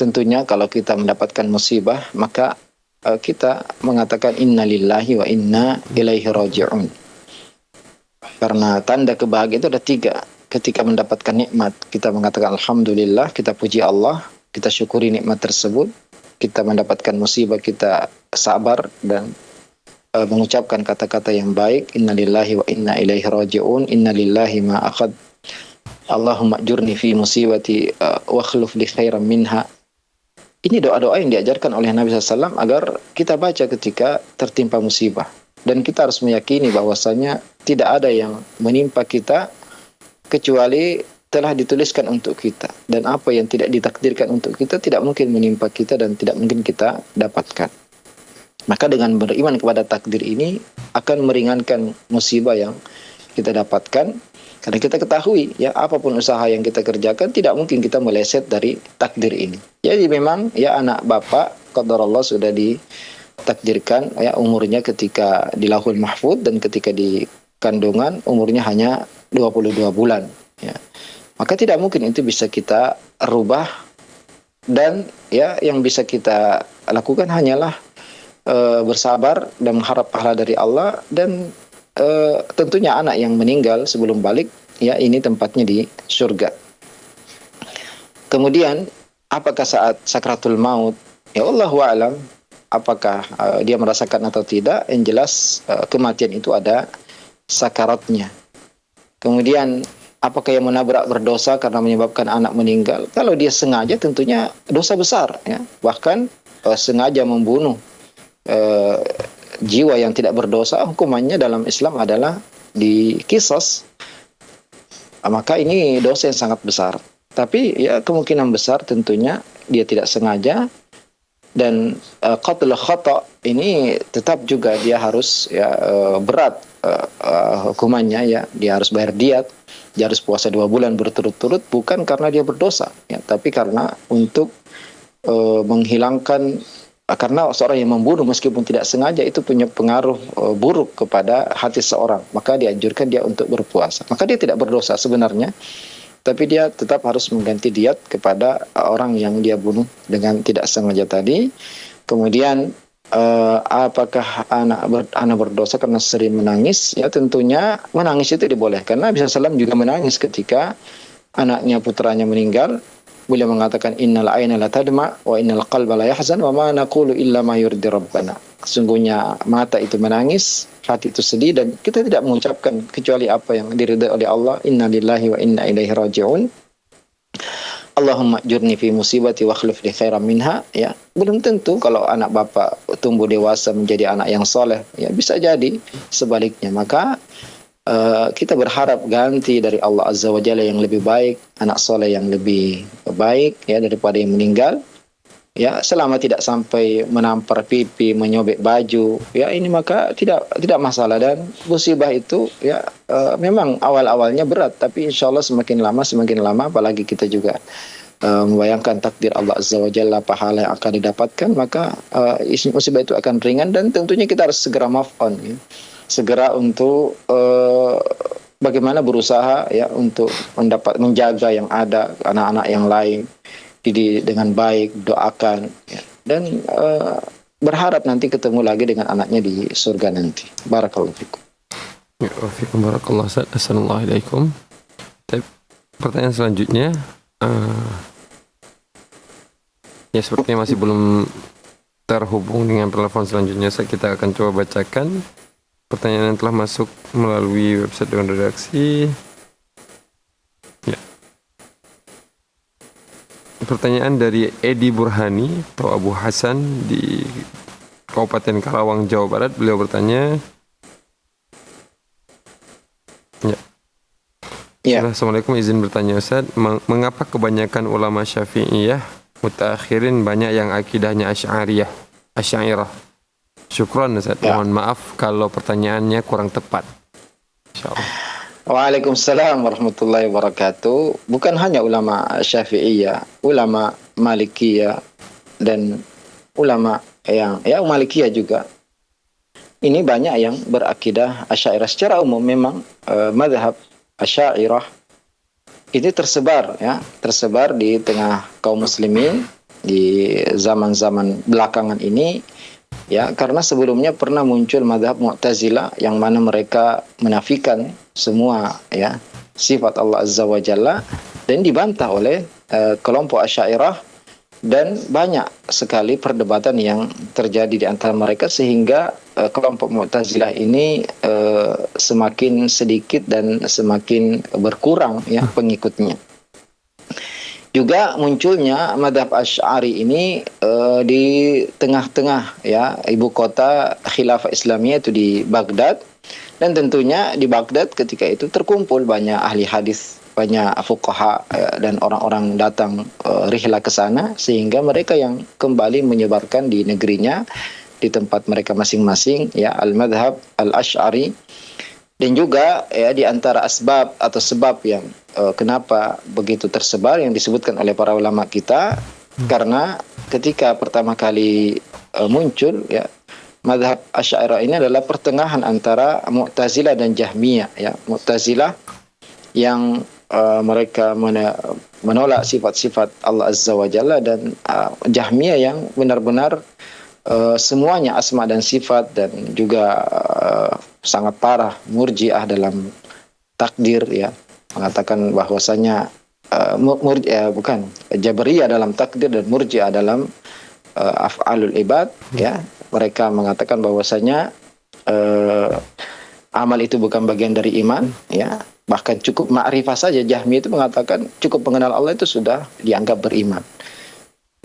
Tentunya kalau kita mendapatkan musibah, maka kita mengatakan innalillahi wa inna ilaihi raji'un. Karena tanda kebahagiaan itu ada 3. Ketika mendapatkan nikmat, kita mengatakan alhamdulillah, kita puji Allah, kita syukuri nikmat tersebut. Kita mendapatkan musibah, kita sabar dan mengucapkan kata-kata yang baik. Innalillahi wa inna ilaihi raji'un. Innalillahi ma akhad. Allahumma ajurni fi musibati wa akhluf li khairan minha. Ini doa-doa yang diajarkan oleh Nabi SAW agar kita baca ketika tertimpa musibah. Dan kita harus meyakini bahwasanya tidak ada yang menimpa kita kecuali telah dituliskan untuk kita. Dan apa yang tidak ditakdirkan untuk kita tidak mungkin menimpa kita dan tidak mungkin kita dapatkan. Maka dengan beriman kepada takdir ini akan meringankan musibah yang kita dapatkan. Karena kita ketahui ya, apapun usaha yang kita kerjakan tidak mungkin kita meleset dari takdir ini. Jadi memang ya, anak bapak qadarullah sudah ditakdirkan ya, umurnya ketika di Lauhul Mahfuz dan ketika di kandungan umurnya hanya 22 bulan ya. Maka tidak mungkin itu bisa kita rubah, dan ya yang bisa kita lakukan hanyalah bersabar dan mengharap pahala dari Allah. Dan tentunya anak yang meninggal sebelum balik ya, ini tempatnya di surga. Kemudian apakah saat sakratul maut, ya Allahu a'lam, apakah dia merasakan atau tidak. Yang jelas kematian itu ada sakaratnya. Kemudian apakah yang menabrak berdosa karena menyebabkan anak meninggal? Kalau dia sengaja tentunya dosa besar ya. Bahkan sengaja membunuh jiwa yang tidak berdosa, hukumannya dalam Islam adalah diqisas. Maka ini dosa yang sangat besar. Tapi ya kemungkinan besar tentunya dia tidak sengaja. Dan qatl khata ini tetap juga dia harus ya berat hukumannya ya. Dia harus bayar diat, dia harus puasa 2 bulan berturut-turut, bukan karena dia berdosa ya, tapi karena untuk menghilangkan. Karena seorang yang membunuh meskipun tidak sengaja itu punya pengaruh buruk kepada hati seorang, maka dianjurkan dia untuk berpuasa. Maka dia tidak berdosa sebenarnya, tapi dia tetap harus mengganti diat kepada orang yang dia bunuh dengan tidak sengaja tadi. Kemudian apakah anak berdosa karena sering menangis? Ya tentunya menangis itu dibolehkan. Nabi SAW juga menangis ketika anaknya, putranya meninggal. Beliau mengatakan innal aina la tadma wa innal qalba la yahzan wa ma naqulu illa ma yurdi rabbana. Sesungguhnya mata itu menangis, hati itu sedih, dan kita tidak mengucapkan kecuali apa yang diridai oleh Allah. Innalillahi wa inna ilaihi raji'un. Allahumma jurni fi musibati wa akhlif li khairan minha, ya belum tentu kalau anak bapak tumbuh dewasa menjadi anak yang soleh, ya bisa jadi sebaliknya. Maka kita berharap ganti dari Allah Azza wa Jalla yang lebih baik, anak soleh yang lebih baik ya daripada yang meninggal. Ya, selama tidak sampai menampar pipi, menyobek baju, ya ini maka tidak masalah. Dan musibah itu ya memang awal-awalnya berat, tapi insya Allah semakin lama, apalagi kita juga membayangkan takdir Allah Azza wa Jalla, pahala yang akan didapatkan, maka musibah itu akan ringan. Dan tentunya kita harus segera move on, ya. Segera untuk bagaimana berusaha ya untuk menjaga yang ada, anak-anak yang lain didik dengan baik, doakan ya. Dan berharap nanti ketemu lagi dengan anaknya di surga nanti. Barakallahu fikum. Ya, wafikum barakallahu. Assalamualaikum. Pertanyaan selanjutnya, ya sepertinya masih belum terhubung dengan telepon selanjutnya. Kita akan coba bacakan pertanyaan yang telah masuk melalui website Dewan Redaksi. Ya. Pertanyaan dari Edi Burhani atau Abu Hasan di Kabupaten Karawang, Jawa Barat. Beliau bertanya, ya. Assalamualaikum, izin bertanya Ustaz, mengapa kebanyakan ulama Syafi'iyah mutaakhirin banyak yang akidahnya Asy'ariyah? Syukran Ustaz. Mohon maaf kalau pertanyaannya kurang tepat. Insyaallah. Waalaikumsalam warahmatullahi wabarakatuh. Bukan hanya ulama Syafi'iyah, ulama Malikiyah dan ulama yang Malikiyah juga. Ini banyak yang berakidah Asy'ariyah. Secara umum memang mazhab Asy'ariyah ini tersebar di tengah kaum muslimin di zaman-zaman belakangan ini. Ya, karena sebelumnya pernah muncul mazhab Mu'tazilah yang mana mereka menafikan semua ya sifat Allah Azza wa Jalla dan dibantah oleh kelompok Asy'ariyah, dan banyak sekali perdebatan yang terjadi di antara mereka sehingga kelompok Mu'tazilah ini semakin sedikit dan semakin berkurang ya pengikutnya. Juga munculnya mazhab Asy'ari ini di tengah-tengah ya ibu kota khilafah Islamiyah itu di Baghdad, dan tentunya di Baghdad ketika itu terkumpul banyak ahli hadis, banyak fuqaha dan orang-orang datang rihlah ke sana, sehingga mereka yang kembali menyebarkan di negerinya di tempat mereka masing-masing ya al-madhab al-Asy'ari. Dan juga ya di antara asbab atau sebab yang kenapa begitu tersebar yang disebutkan oleh para ulama kita, karena ketika pertama kali muncul ya mazhab Asy'ariyah ini adalah pertengahan antara Mu'tazilah dan Jahmiyah ya. Mu'tazilah yang mereka menolak sifat-sifat Allah Azza wa Jalla, dan Jahmiyah yang benar-benar semuanya asma dan sifat, dan juga sangat parah murji'ah dalam takdir ya, mengatakan bahwasanya Jabariyah dalam takdir dan murji'ah dalam af'alul ibad ya. Mereka mengatakan bahwasanya amal itu bukan bagian dari iman ya, bahkan cukup ma'rifah saja. Jahmiyah itu mengatakan cukup mengenal Allah itu sudah dianggap beriman.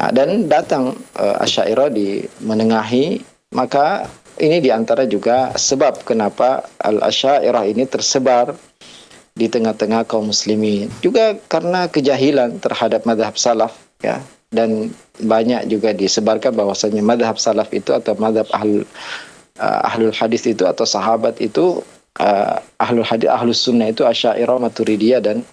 Nah, dan datang Asy'ariyah di menengahi, maka ini diantara juga sebab kenapa al-Asy'ariyah ini tersebar di tengah-tengah kaum muslimin. Juga karena kejahilan terhadap mazhab salaf ya, dan banyak juga disebarkan bahwasanya mazhab salaf itu atau mazhab ahlul hadis itu atau sahabat itu ahlul hadis ahlus sunnah itu Asy'ariyah, Maturidiyah dan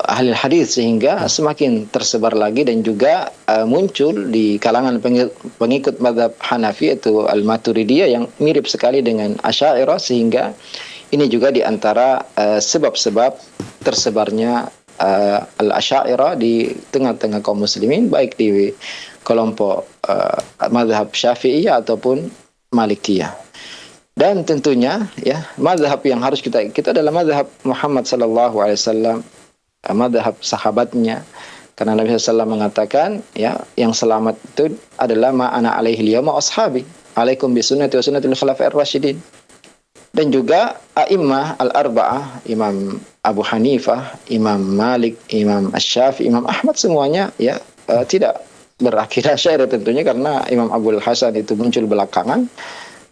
ahli hadis, sehingga semakin tersebar lagi. Dan juga muncul di kalangan pengikut mazhab Hanafi itu al-Maturidiyah yang mirip sekali dengan Asy'ariyah, sehingga ini juga di antara sebab-sebab tersebarnya al-Asy'ariyah di tengah-tengah kaum muslimin, baik di kelompok mazhab Syafi'iyah ataupun Malikiyah. Dan tentunya ya mazhab yang harus kita adalah mazhab Muhammad sallallahu alaihi wasallam, mazhab sahabatnya. Karena Nabi SAW mengatakan ya yang selamat itu adalah ma ana alaihi al-yawma ashabi, alaikum bi sunnati wa sunnatil khulafa'ir rasyidin. Dan juga a'immah al-arba'ah, Imam Abu Hanifah, Imam Malik, Imam Asy-Syafi'i, Imam Ahmad, semuanya ya tidak berakidah Asy'ariyah tentunya, karena Imam Abul Hasan itu muncul belakangan.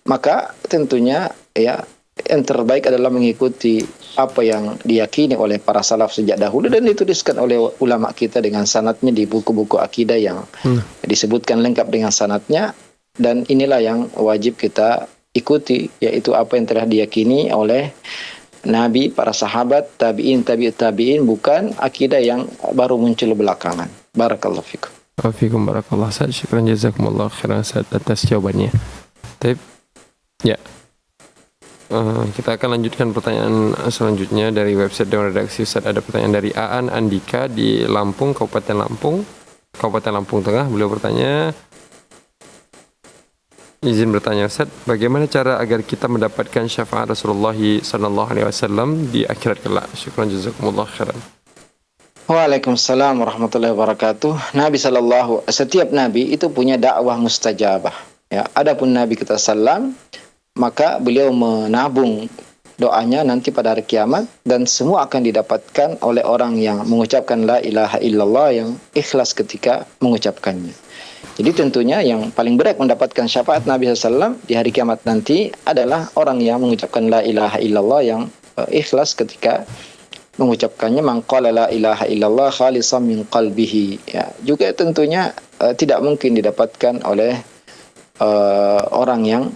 Maka tentunya ya yang terbaik adalah mengikuti apa yang diyakini oleh para salaf sejak dahulu dan dituliskan oleh ulama kita dengan sanadnya di buku-buku akidah yang disebutkan lengkap dengan sanadnya, dan inilah yang wajib kita ikuti, yaitu apa yang telah diyakini oleh Nabi, para sahabat, tabi'in, tabi'ut tabi'in, bukan akidah yang baru muncul belakangan. Barakallahu fikum. Waalaikumsalam barakallah. Syukran jazakumullah khairan Ustaz atas jawabannya. Baik. Ya. Kita akan lanjutkan pertanyaan selanjutnya dari website Dewan Redaksi Ustaz. Ada pertanyaan dari Aan Andika di Lampung, Kabupaten Lampung Tengah. Beliau bertanya, izin bertanya Ustaz, bagaimana cara agar kita mendapatkan syafaat Rasulullah sallallahu alaihi wasallam di akhirat kelak? Syukran jazakumullah khairan. Waalaikumsalam warahmatullahi wabarakatuh. Setiap nabi itu punya dakwah mustajabah. Ya, adapun Nabi kita sallam, maka beliau menabung doanya nanti pada hari kiamat, dan semua akan didapatkan oleh orang yang mengucapkan la ilaha illallah, yang ikhlas ketika mengucapkannya. Jadi tentunya yang paling berat mendapatkan syafaat Nabi SAW di hari kiamat nanti adalah orang yang mengucapkan la ilaha illallah, yang ikhlas ketika mengucapkannya. Man qala la ilaha illallah khalisan min qalbihi. Ya, juga tentunya tidak mungkin didapatkan oleh orang yang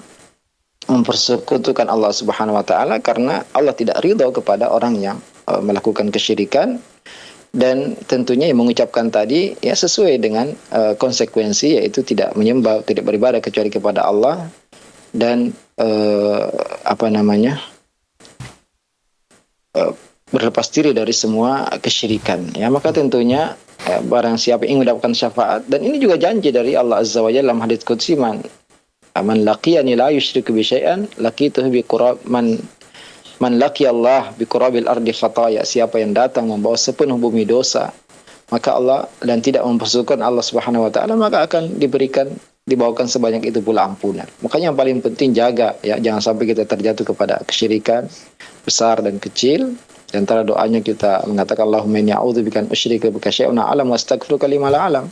mempersekutukan Allah Subhanahu wa taala, karena Allah tidak ridho kepada orang yang melakukan kesyirikan. Dan tentunya yang mengucapkan tadi ya sesuai dengan konsekuensi, yaitu tidak menyembah, tidak beribadah kecuali kepada Allah, dan berlepas diri dari semua kesyirikan. Ya, maka tentunya barang siapa yang ingin mendapatkan syafaat, dan ini juga janji dari Allah Azza wa Jalla dalam hadits qudsi, man laqiyani la yusyriku bi syai'an laqituhu bi qurab man laqiya Allah bi qurabil ardi khataya. Siapa yang datang membawa sepenuh bumi dosa, maka Allah, dan tidak mempersekutukan Allah Subhanahu wa taala, maka akan dibawakan sebanyak itu pula ampunan. Makanya yang paling penting jaga ya, jangan sampai kita terjatuh kepada kesyirikan besar dan kecil. Di antara doanya kita mengatakan Allahumma inni a'udzubika an usyrika bika syai'un a'lam wa astaghfiruka lima la a'lam.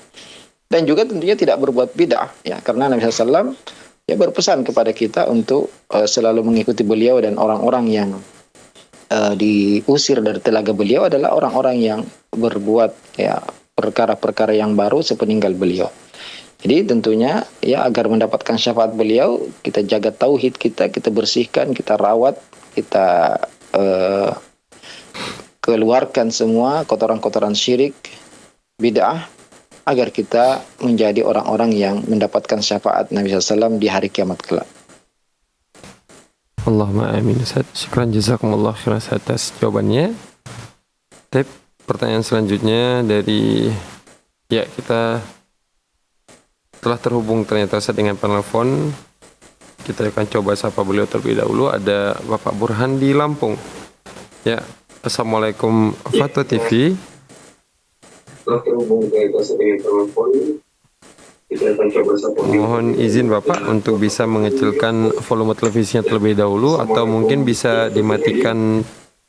Dan juga tentunya tidak berbuat bid'ah ya, karena Nabi SAW ya berpesan kepada kita untuk selalu mengikuti beliau, dan orang-orang yang diusir dari telaga beliau adalah orang-orang yang berbuat ya perkara-perkara yang baru sepeninggal beliau. Jadi tentunya ya agar mendapatkan syafaat beliau, kita jaga tauhid kita bersihkan, kita rawat, kita keluarkan semua kotoran-kotoran syirik, bid'ah, agar kita menjadi orang-orang yang mendapatkan syafaat Nabi SAW di hari kiamat kelak. Allahumma amin Ustaz. Syukran jazakumullah khairan atas jawabannya. Tip, pertanyaan selanjutnya dari kita telah terhubung ternyata Ustaz dengan penelpon. Kita akan coba sapa beliau terlebih dahulu. Ada Bapak Burhan di Lampung. Ya, Assalamualaikum Fatwa TV. Mohon izin Bapak untuk bisa mengecilkan volume televisinya terlebih dahulu, atau mungkin bisa dimatikan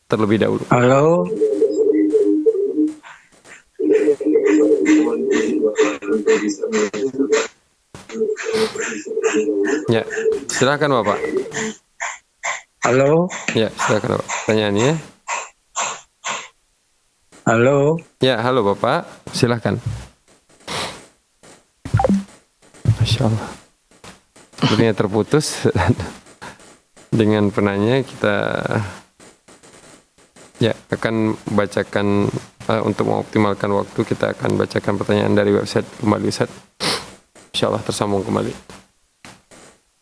terlebih dahulu. Halo. Ya, silakan Bapak. Halo. Ya, silakan Bapak. Pertanyaannya. Halo. Ya, halo Bapak. Silakan. Masya Allah. Sepertinya terputus dengan penanya. Kita akan bacakan untuk mengoptimalkan waktu, kita akan bacakan pertanyaan dari website kembali Ustaz. Insya Allah tersambung kembali.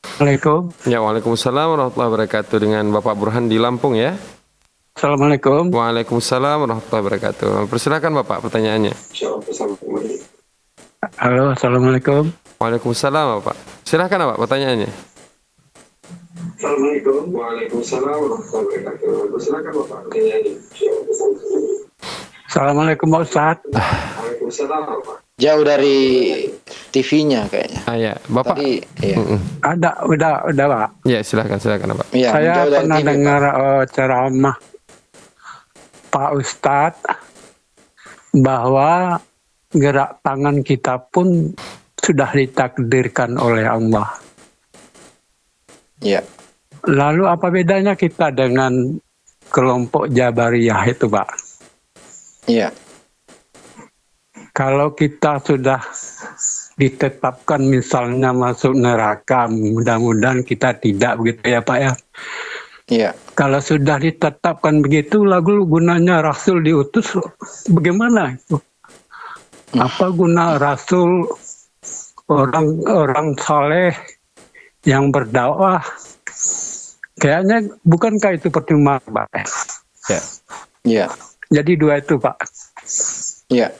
Assalamualaikum. Ya, waalaikumsalam warahmatullahi wabarakatuh. Dengan Bapak Burhan di Lampung ya. Assalamualaikum. Waalaikumsalam warahmatullahi wabarakatuh. Persilakan Bapak pertanyaannya. Halo, assalamualaikum. Waalaikumsalam Bapak. Silakan Bapak pertanyaannya. Assalamualaikum. Waalaikumsalam warahmatullahi wabarakatuh. Silakan Bapak pertanyaannya. Assalamualaikum Pak Ustaz. Waalaikumsalam Bapak. Jauh dari TV-nya kayaknya. Ya, Bapak. Tadi, ya. Ada, udah Pak. Ya, silakan Pak. Ya, Saya jauh dari pernah TV, Pak. dengar ceramah Pak Ustadz bahwa gerak tangan kita pun sudah ditakdirkan oleh Allah. Ya, Lalu apa bedanya kita dengan kelompok Jabariyah itu, Pak? ya, Kalau kita sudah ditetapkan misalnya masuk neraka, mudah-mudahan kita tidak, begitu ya Pak ya. ya. Kalau sudah ditetapkan begitu, lalu gunanya Rasul diutus, bagaimana itu? Apa guna Rasul, orang saleh yang berdakwah? Kayaknya bukankah itu percuma, Pak? Ya. Ya, Jadi dua itu, Pak. ya,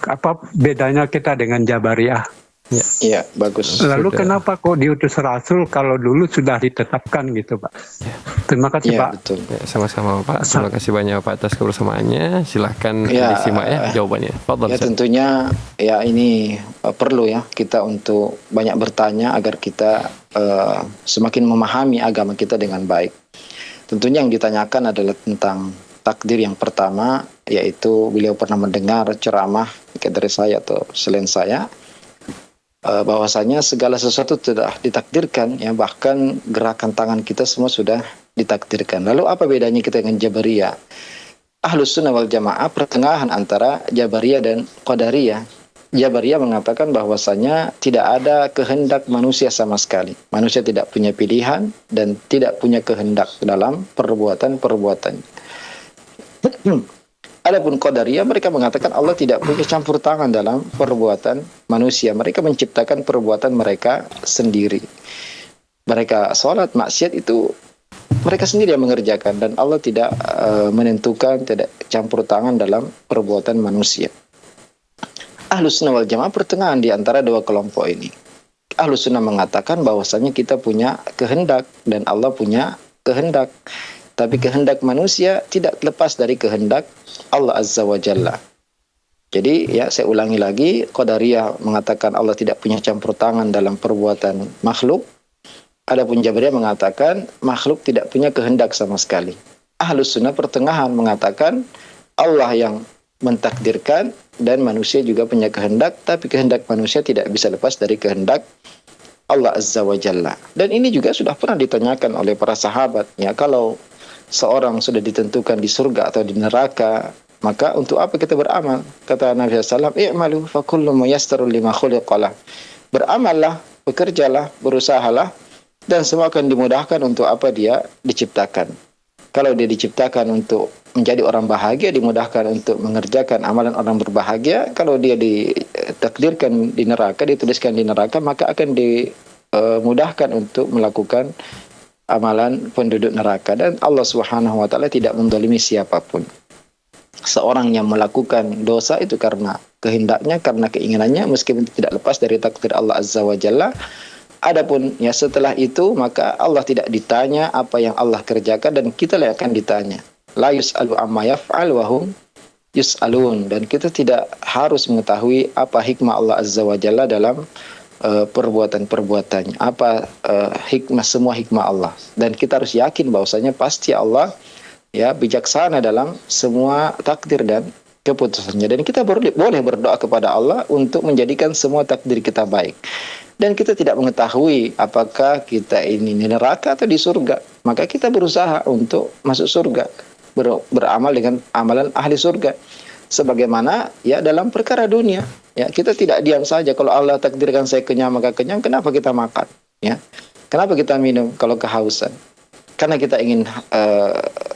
Apa bedanya kita dengan Jabariyah? ya, bagus. Lalu Sudah. kenapa kok diutus Rasul kalau dulu sudah ditetapkan gitu, Pak? Terima kasih, Ya, Pak. betul. Ya, sama-sama Pak. Terima kasih banyak Pak atas kebersamaannya. Silahkan Ya, disimak ya jawabannya. Fadhal, Ya Ustaz. tentunya ya ini perlu ya kita untuk banyak bertanya agar kita semakin memahami agama kita dengan baik. Tentunya yang ditanyakan adalah tentang takdir yang pertama, yaitu beliau pernah mendengar ceramah dari saya atau selain saya, bahwasanya segala sesuatu sudah ditakdirkan, ya bahkan gerakan tangan kita semua sudah ditakdirkan. Lalu apa bedanya kita dengan Jabariyah? Ahlus Sunnah wal Jamaah pertengahan antara Jabariyah dan Qadariyah. Jabariyah mengatakan bahwasanya tidak ada kehendak manusia sama sekali. Manusia tidak punya pilihan dan tidak punya kehendak dalam perbuatan-perbuatan. Adapun Qadariyah, mereka mengatakan Allah tidak punya campur tangan dalam perbuatan manusia. Mereka menciptakan perbuatan mereka sendiri. Mereka sholat, maksiat itu mereka sendiri yang mengerjakan, dan Allah tidak menentukan, tidak campur tangan dalam perbuatan manusia. Ahlus Sunnah wal Jamaah pertengahan di antara dua kelompok ini. Ahlus Sunnah mengatakan bahwasanya kita punya kehendak dan Allah punya kehendak. Tapi kehendak manusia tidak lepas dari kehendak Allah Azza wa Jalla. Jadi ya saya ulangi lagi, Qadariyah mengatakan Allah tidak punya campur tangan dalam perbuatan makhluk. Adapun Jabariyah mengatakan makhluk tidak punya kehendak sama sekali. Ahlus Sunnah pertengahan mengatakan Allah yang mentakdirkan dan manusia juga punya kehendak, tapi kehendak manusia tidak bisa lepas dari kehendak Allah Azza wa Jalla. Dan ini juga sudah pernah ditanyakan oleh para sahabat, ya, kalau seorang sudah ditentukan di surga atau di neraka, maka untuk apa kita beramal? Kata Nabi SAW, i'malu fa kullu muyassarun lima khuliqalah. Beramallah, bekerjalah, berusahalah, dan semua akan dimudahkan untuk apa dia diciptakan. Kalau dia diciptakan untuk menjadi orang bahagia, dimudahkan untuk mengerjakan amalan orang berbahagia. Kalau dia ditakdirkan di neraka, dituliskan di neraka, maka akan dimudahkan untuk melakukan amalan penduduk neraka. Dan Allah Subhanahu wa taala tidak menzalimi siapapun. Seorang yang melakukan dosa itu karena kehendaknya, karena keinginannya, meskipun tidak lepas dari takdir Allah Azza wa Jalla. Adapun ya setelah itu, maka Allah tidak ditanya apa yang Allah kerjakan, dan kita yang akan ditanya. La yus'alu amma yaf'al wa hum yus'alun. Dan kita tidak harus mengetahui apa hikmah Allah Azza wa Jalla dalam perbuatan-perbuatannya, apa semua hikmah Allah. Dan kita harus yakin bahwasanya pasti Allah ya bijaksana dalam semua takdir dan keputusannya. Dan kita boleh berdoa kepada Allah untuk menjadikan semua takdir kita baik. Dan kita tidak mengetahui apakah kita ini di neraka atau di surga, maka kita berusaha untuk masuk surga, beramal dengan amalan ahli surga. Sebagaimana ya dalam perkara dunia, ya kita tidak diam saja. Kalau Allah takdirkan saya kenyang, maka kenyang. Kenapa kita makan? Ya, kenapa kita minum kalau kehausan? Karena kita ingin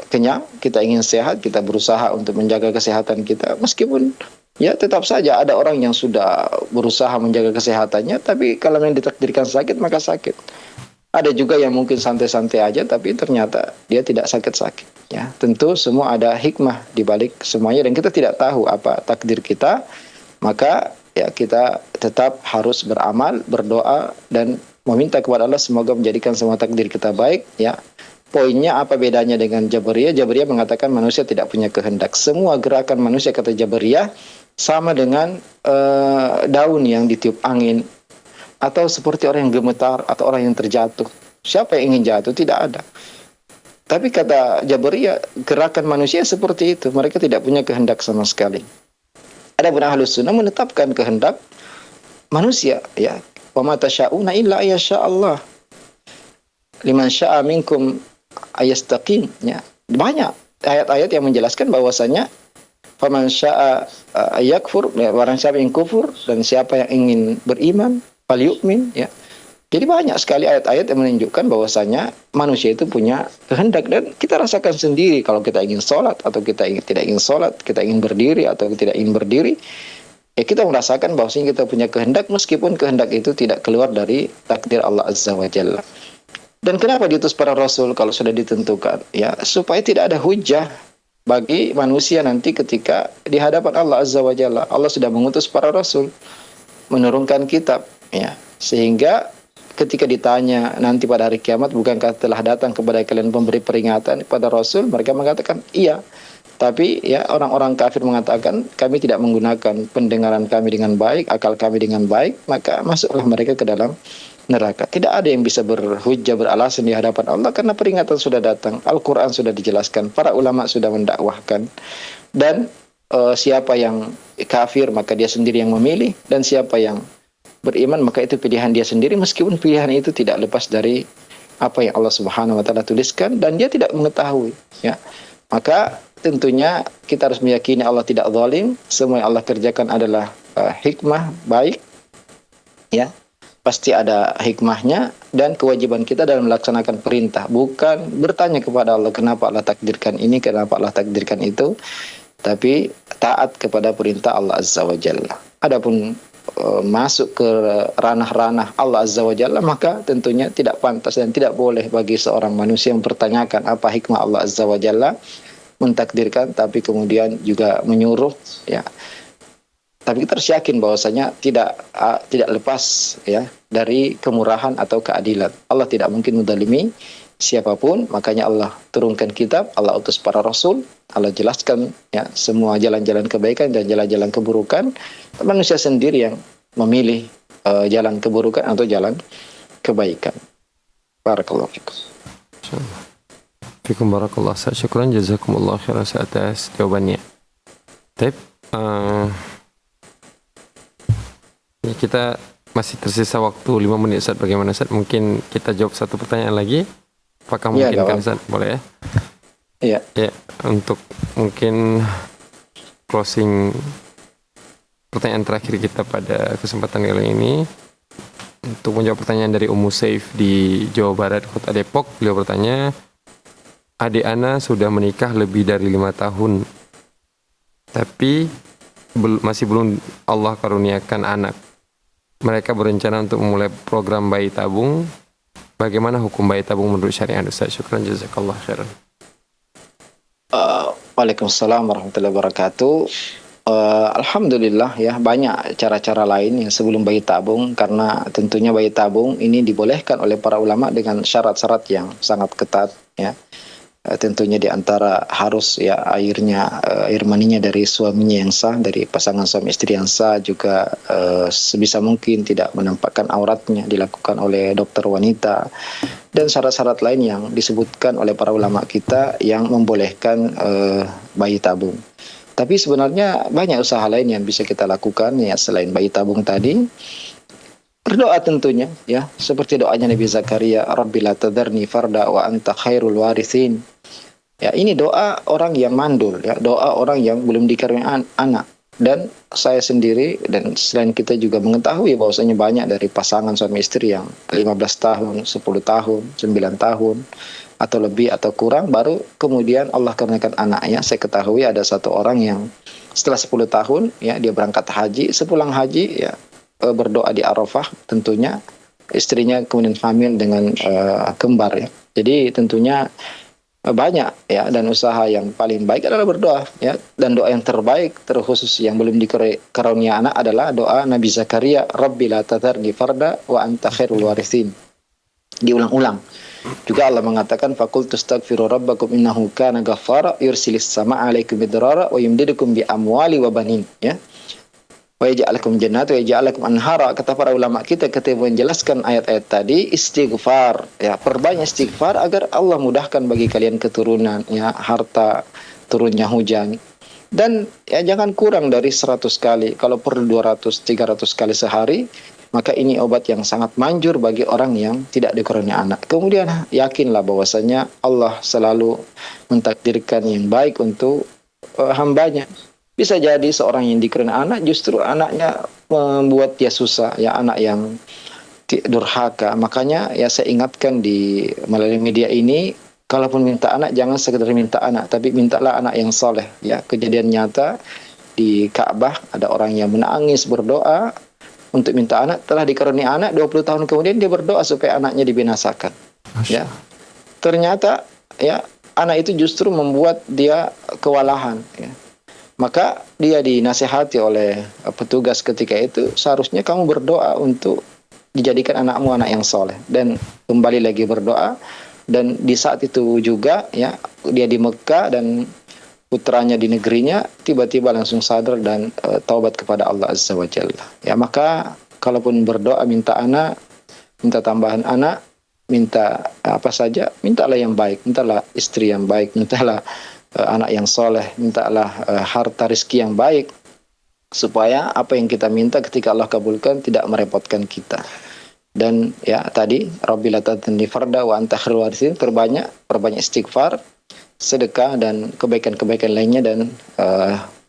kenyang, kita ingin sehat, kita berusaha untuk menjaga kesehatan kita. Meskipun ya tetap saja ada orang yang sudah berusaha menjaga kesehatannya, tapi kalau yang ditakdirkan sakit, maka sakit. Ada juga yang mungkin santai-santai aja, tapi ternyata dia tidak sakit-sakit. Ya, tentu semua ada hikmah di balik semuanya, dan kita tidak tahu apa takdir kita. Maka ya kita tetap harus beramal, berdoa, dan meminta kepada Allah semoga menjadikan semua takdir kita baik. Ya, poinnya apa bedanya dengan Jabariyah? Jabariyah mengatakan manusia tidak punya kehendak. Semua gerakan manusia, kata Jabariyah, sama dengan daun yang ditiup angin, atau seperti orang yang gemetar atau orang yang terjatuh. Siapa yang ingin jatuh? Tidak ada. Tapi kata Jabariyah, gerakan manusia seperti itu. Mereka tidak punya kehendak sama sekali. Adapun Ahlus Sunnah menetapkan kehendak manusia, ya. Wa ma tasya'una illa ayyasha Allah. Liman sya'a minkum ayastaqim, ya. Banyak ayat-ayat yang menjelaskan bahwasanya faman sya'a yakfur, ya, barang siapa yang kufur dan siapa yang ingin beriman falyu'min, ya. Jadi banyak sekali ayat-ayat yang menunjukkan bahwasanya manusia itu punya kehendak, dan kita rasakan sendiri kalau kita ingin sholat atau kita tidak ingin sholat, kita ingin berdiri atau tidak ingin berdiri, ya kita merasakan bahwasanya kita punya kehendak meskipun kehendak itu tidak keluar dari takdir Allah Azza wa Jalla. Dan kenapa diutus para rasul kalau sudah ditentukan? Ya, supaya tidak ada hujah bagi manusia nanti ketika di hadapan Allah Azza wa Jalla. Allah sudah mengutus para rasul, menurunkan kitab, ya, sehingga ketika ditanya nanti pada hari kiamat, bukankah telah datang kepada kalian pemberi peringatan pada Rasul? Mereka mengatakan iya. Tapi ya, orang-orang kafir mengatakan kami tidak menggunakan pendengaran kami dengan baik, akal kami dengan baik, maka masuklah mereka ke dalam neraka. Tidak ada yang bisa berhujjah, beralasan di hadapan Allah karena peringatan sudah datang. Al-Quran sudah dijelaskan, para ulama sudah mendakwahkan. Dan siapa yang kafir maka dia sendiri yang memilih, dan siapa yang beriman maka itu pilihan dia sendiri, meskipun pilihan itu tidak lepas dari apa yang Allah Subhanahu wa taala tuliskan dan dia tidak mengetahui, ya. Maka tentunya kita harus meyakini Allah tidak zalim, semua yang Allah kerjakan adalah hikmah baik, ya. Pasti ada hikmahnya, dan kewajiban kita dalam melaksanakan perintah bukan bertanya kepada Allah kenapa Allah takdirkan ini, kenapa Allah takdirkan itu, tapi taat kepada perintah Allah Azza wa Jalla. Adapun masuk ke ranah-ranah Allah Azza wa Jalla, maka tentunya tidak pantas dan tidak boleh bagi seorang manusia mempertanyakan apa hikmah Allah Azza wa Jalla mentakdirkan, tapi kemudian juga menyuruh, ya. Tapi kita harus yakin bahwasanya tidak lepas, ya, dari kemurahan atau keadilan. Allah tidak mungkin menzalimi siapapun, makanya Allah turunkan kitab, Allah utus para rasul, Allah jelaskan, ya, semua jalan-jalan kebaikan dan jalan-jalan keburukan. Manusia sendiri yang memilih jalan keburukan atau jalan kebaikan. Barakallahu fikum. Fikum barakallah. Syukran jazakumullah khairan atas jawabannya. Baik, kita masih tersisa waktu 5 menit, Ustaz. Bagaimana, Ustaz? Mungkin kita jawab satu pertanyaan lagi. Apakah Ya, memungkinkan, Ustaz? Boleh, ya? Iya. Ya, untuk mungkin closing pertanyaan terakhir kita pada kesempatan kali ini, untuk menjawab pertanyaan dari Ummu Saif di Jawa Barat, Kota Depok. Beliau bertanya, adik Ana sudah menikah lebih dari 5 tahun, tapi masih belum Allah karuniakan anak. Mereka berencana untuk memulai program bayi tabung. Bagaimana hukum bayi tabung menurut syariat, Ustaz? Syukran jazakallah khairan. Waalaikumsalam warahmatullahi wabarakatuh. Alhamdulillah, ya, banyak cara-cara lain yang sebelum bayi tabung, karena tentunya bayi tabung ini dibolehkan oleh para ulama dengan syarat-syarat yang sangat ketat, ya. Tentunya diantara harus, ya, air maninya dari suaminya yang sah, dari pasangan suami istri yang sah, juga sebisa mungkin tidak menampakkan auratnya, dilakukan oleh dokter wanita, dan syarat-syarat lain yang disebutkan oleh para ulama kita yang membolehkan bayi tabung. Tapi sebenarnya banyak usaha lain yang bisa kita lakukan, ya, selain bayi tabung tadi. Berdoa tentunya, ya, seperti doanya Nabi Zakaria, Rabbi la tadharni farda wa anta khairul warithin. Ya, ini doa orang yang mandul, ya, doa orang yang belum dikaruniai anak. Dan saya sendiri dan selain kita juga mengetahui bahwasanya banyak dari pasangan suami istri yang 15 tahun, 10 tahun, 9 tahun atau lebih atau kurang baru kemudian Allah karuniakan anaknya. Saya ketahui ada satu orang yang setelah 10 tahun, ya, dia berangkat haji, sepulang haji, ya, berdoa di Arafah, tentunya istrinya kemudian hamil dengan kembar, ya. Jadi tentunya banyak, ya, dan usaha yang paling baik adalah berdoa, ya, dan doa yang terbaik terkhusus yang belum dikarunia anak adalah doa Nabi Zakaria, Rabbi la tadharni farda wa anta khairul warithin. Diulang-ulang. Juga Allah mengatakan faqul tastaghfiru rabbakum innahu kana ghaffara yursilis samaa 'alaikum midrara wa yumdidukum bi amwali wa banin, ya. Wa yaj'alakum jannati wa yaj'alakum anhara. Kata para ulama kita ketika menjelaskan ayat-ayat tadi, istighfar, ya, perbanyak istighfar agar Allah mudahkan bagi kalian keturunan, ya, harta, turunnya hujan. Dan ya jangan kurang dari 100 kali, kalau perlu 200, 300 kali sehari, maka ini obat yang sangat manjur bagi orang yang tidak dikaruniai anak. Kemudian yakinlah bahwasanya Allah selalu mentakdirkan yang baik untuk hambanya. Bisa jadi seorang yang dikaruniai anak justru anaknya membuat dia susah, ya, anak yang durhaka. Makanya ya saya ingatkan di melalui media ini, kalaupun minta anak jangan sekedar minta anak, tapi mintalah anak yang soleh. Ya, kejadian nyata di Ka'bah ada orang yang menangis berdoa untuk minta anak, telah dikaruniai anak, 20 tahun kemudian dia berdoa supaya anaknya dibinasakan. Ya, ternyata ya anak itu justru membuat dia kewalahan. Ya. Maka dia dinasihati oleh petugas ketika itu, seharusnya kamu berdoa untuk dijadikan anakmu anak yang soleh. Dan kembali lagi berdoa. Dan di saat itu juga ya dia di Mekah dan putranya di negerinya tiba-tiba langsung sadar dan taubat kepada Allah Azza wa Jalla. Ya, maka kalaupun berdoa minta anak, minta tambahan anak, minta apa saja, mintalah yang baik, mintalah istri yang baik, mintalah anak yang soleh, mintalah harta rezeki yang baik, supaya apa yang kita minta ketika Allah kabulkan tidak merepotkan kita. Dan ya tadi Rabbil atatni farda wa anta khairul warithin, perbanyak istighfar, sedekah dan kebaikan-kebaikan lainnya, dan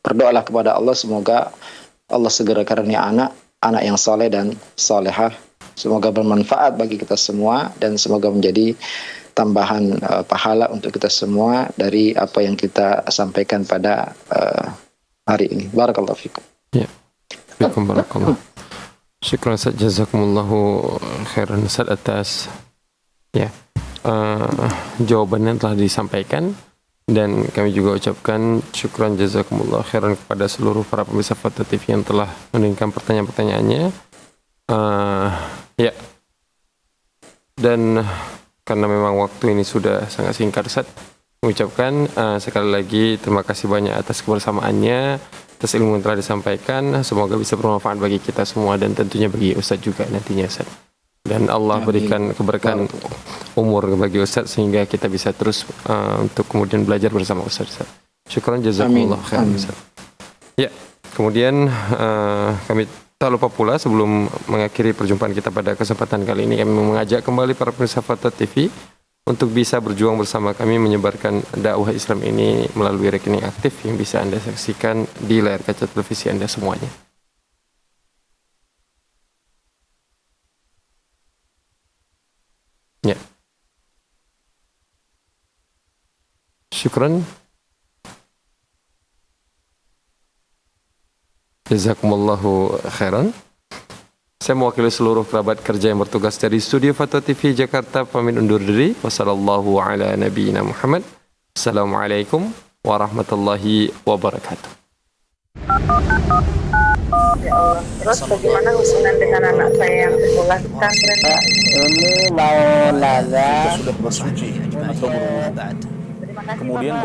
berdoalah kepada Allah semoga Allah segera karuniai anak yang soleh dan solehah. Semoga bermanfaat bagi kita semua dan semoga menjadi tambahan pahala untuk kita semua dari apa yang kita sampaikan pada hari ini. Barakallahu fikum. Ya. Fikum barakallah. Syukran Ustaz, jazakumullahu khairan Ustaz atas ya jawabannya telah disampaikan, dan kami juga ucapkan syukran jazakumullahu khairan kepada seluruh para pemirsa Fata TV yang telah mengirimkan pertanyaan-pertanyaannya. Ya. Dan karena memang waktu ini sudah sangat singkat, Ustaz, mengucapkan sekali lagi terima kasih banyak atas kebersamaannya, atas ilmu yang telah disampaikan. Semoga bisa bermanfaat bagi kita semua dan tentunya bagi Ustaz juga nantinya, Ustaz. Dan Allah berikan keberkahan umur bagi Ustaz sehingga kita bisa terus untuk kemudian belajar bersama Ustaz. Syukran jazakumullah khairan, Ustaz. Ya, kemudian kami tak lupa pula sebelum mengakhiri perjumpaan kita pada kesempatan kali ini, kami mengajak kembali para pemirsa Fata TV untuk bisa berjuang bersama kami menyebarkan dakwah Islam ini melalui rekening aktif yang bisa Anda saksikan di layar kaca televisi Anda semuanya. Ya. Syukran. Jazakumullahu khairan. Saya mewakili seluruh kerabat kerja yang bertugas dari studio Fata TV Jakarta pamit undur diri. Wassallallahu ala nabiyina Muhammad. Assalamualaikum warahmatullahi wabarakatuh. Ya Allah. Terus bagaimana hubungan dengan anak saya yang sekolah di pesantren? Sudah bersuci atau belum? Terima kasih, Kemudian Bapak.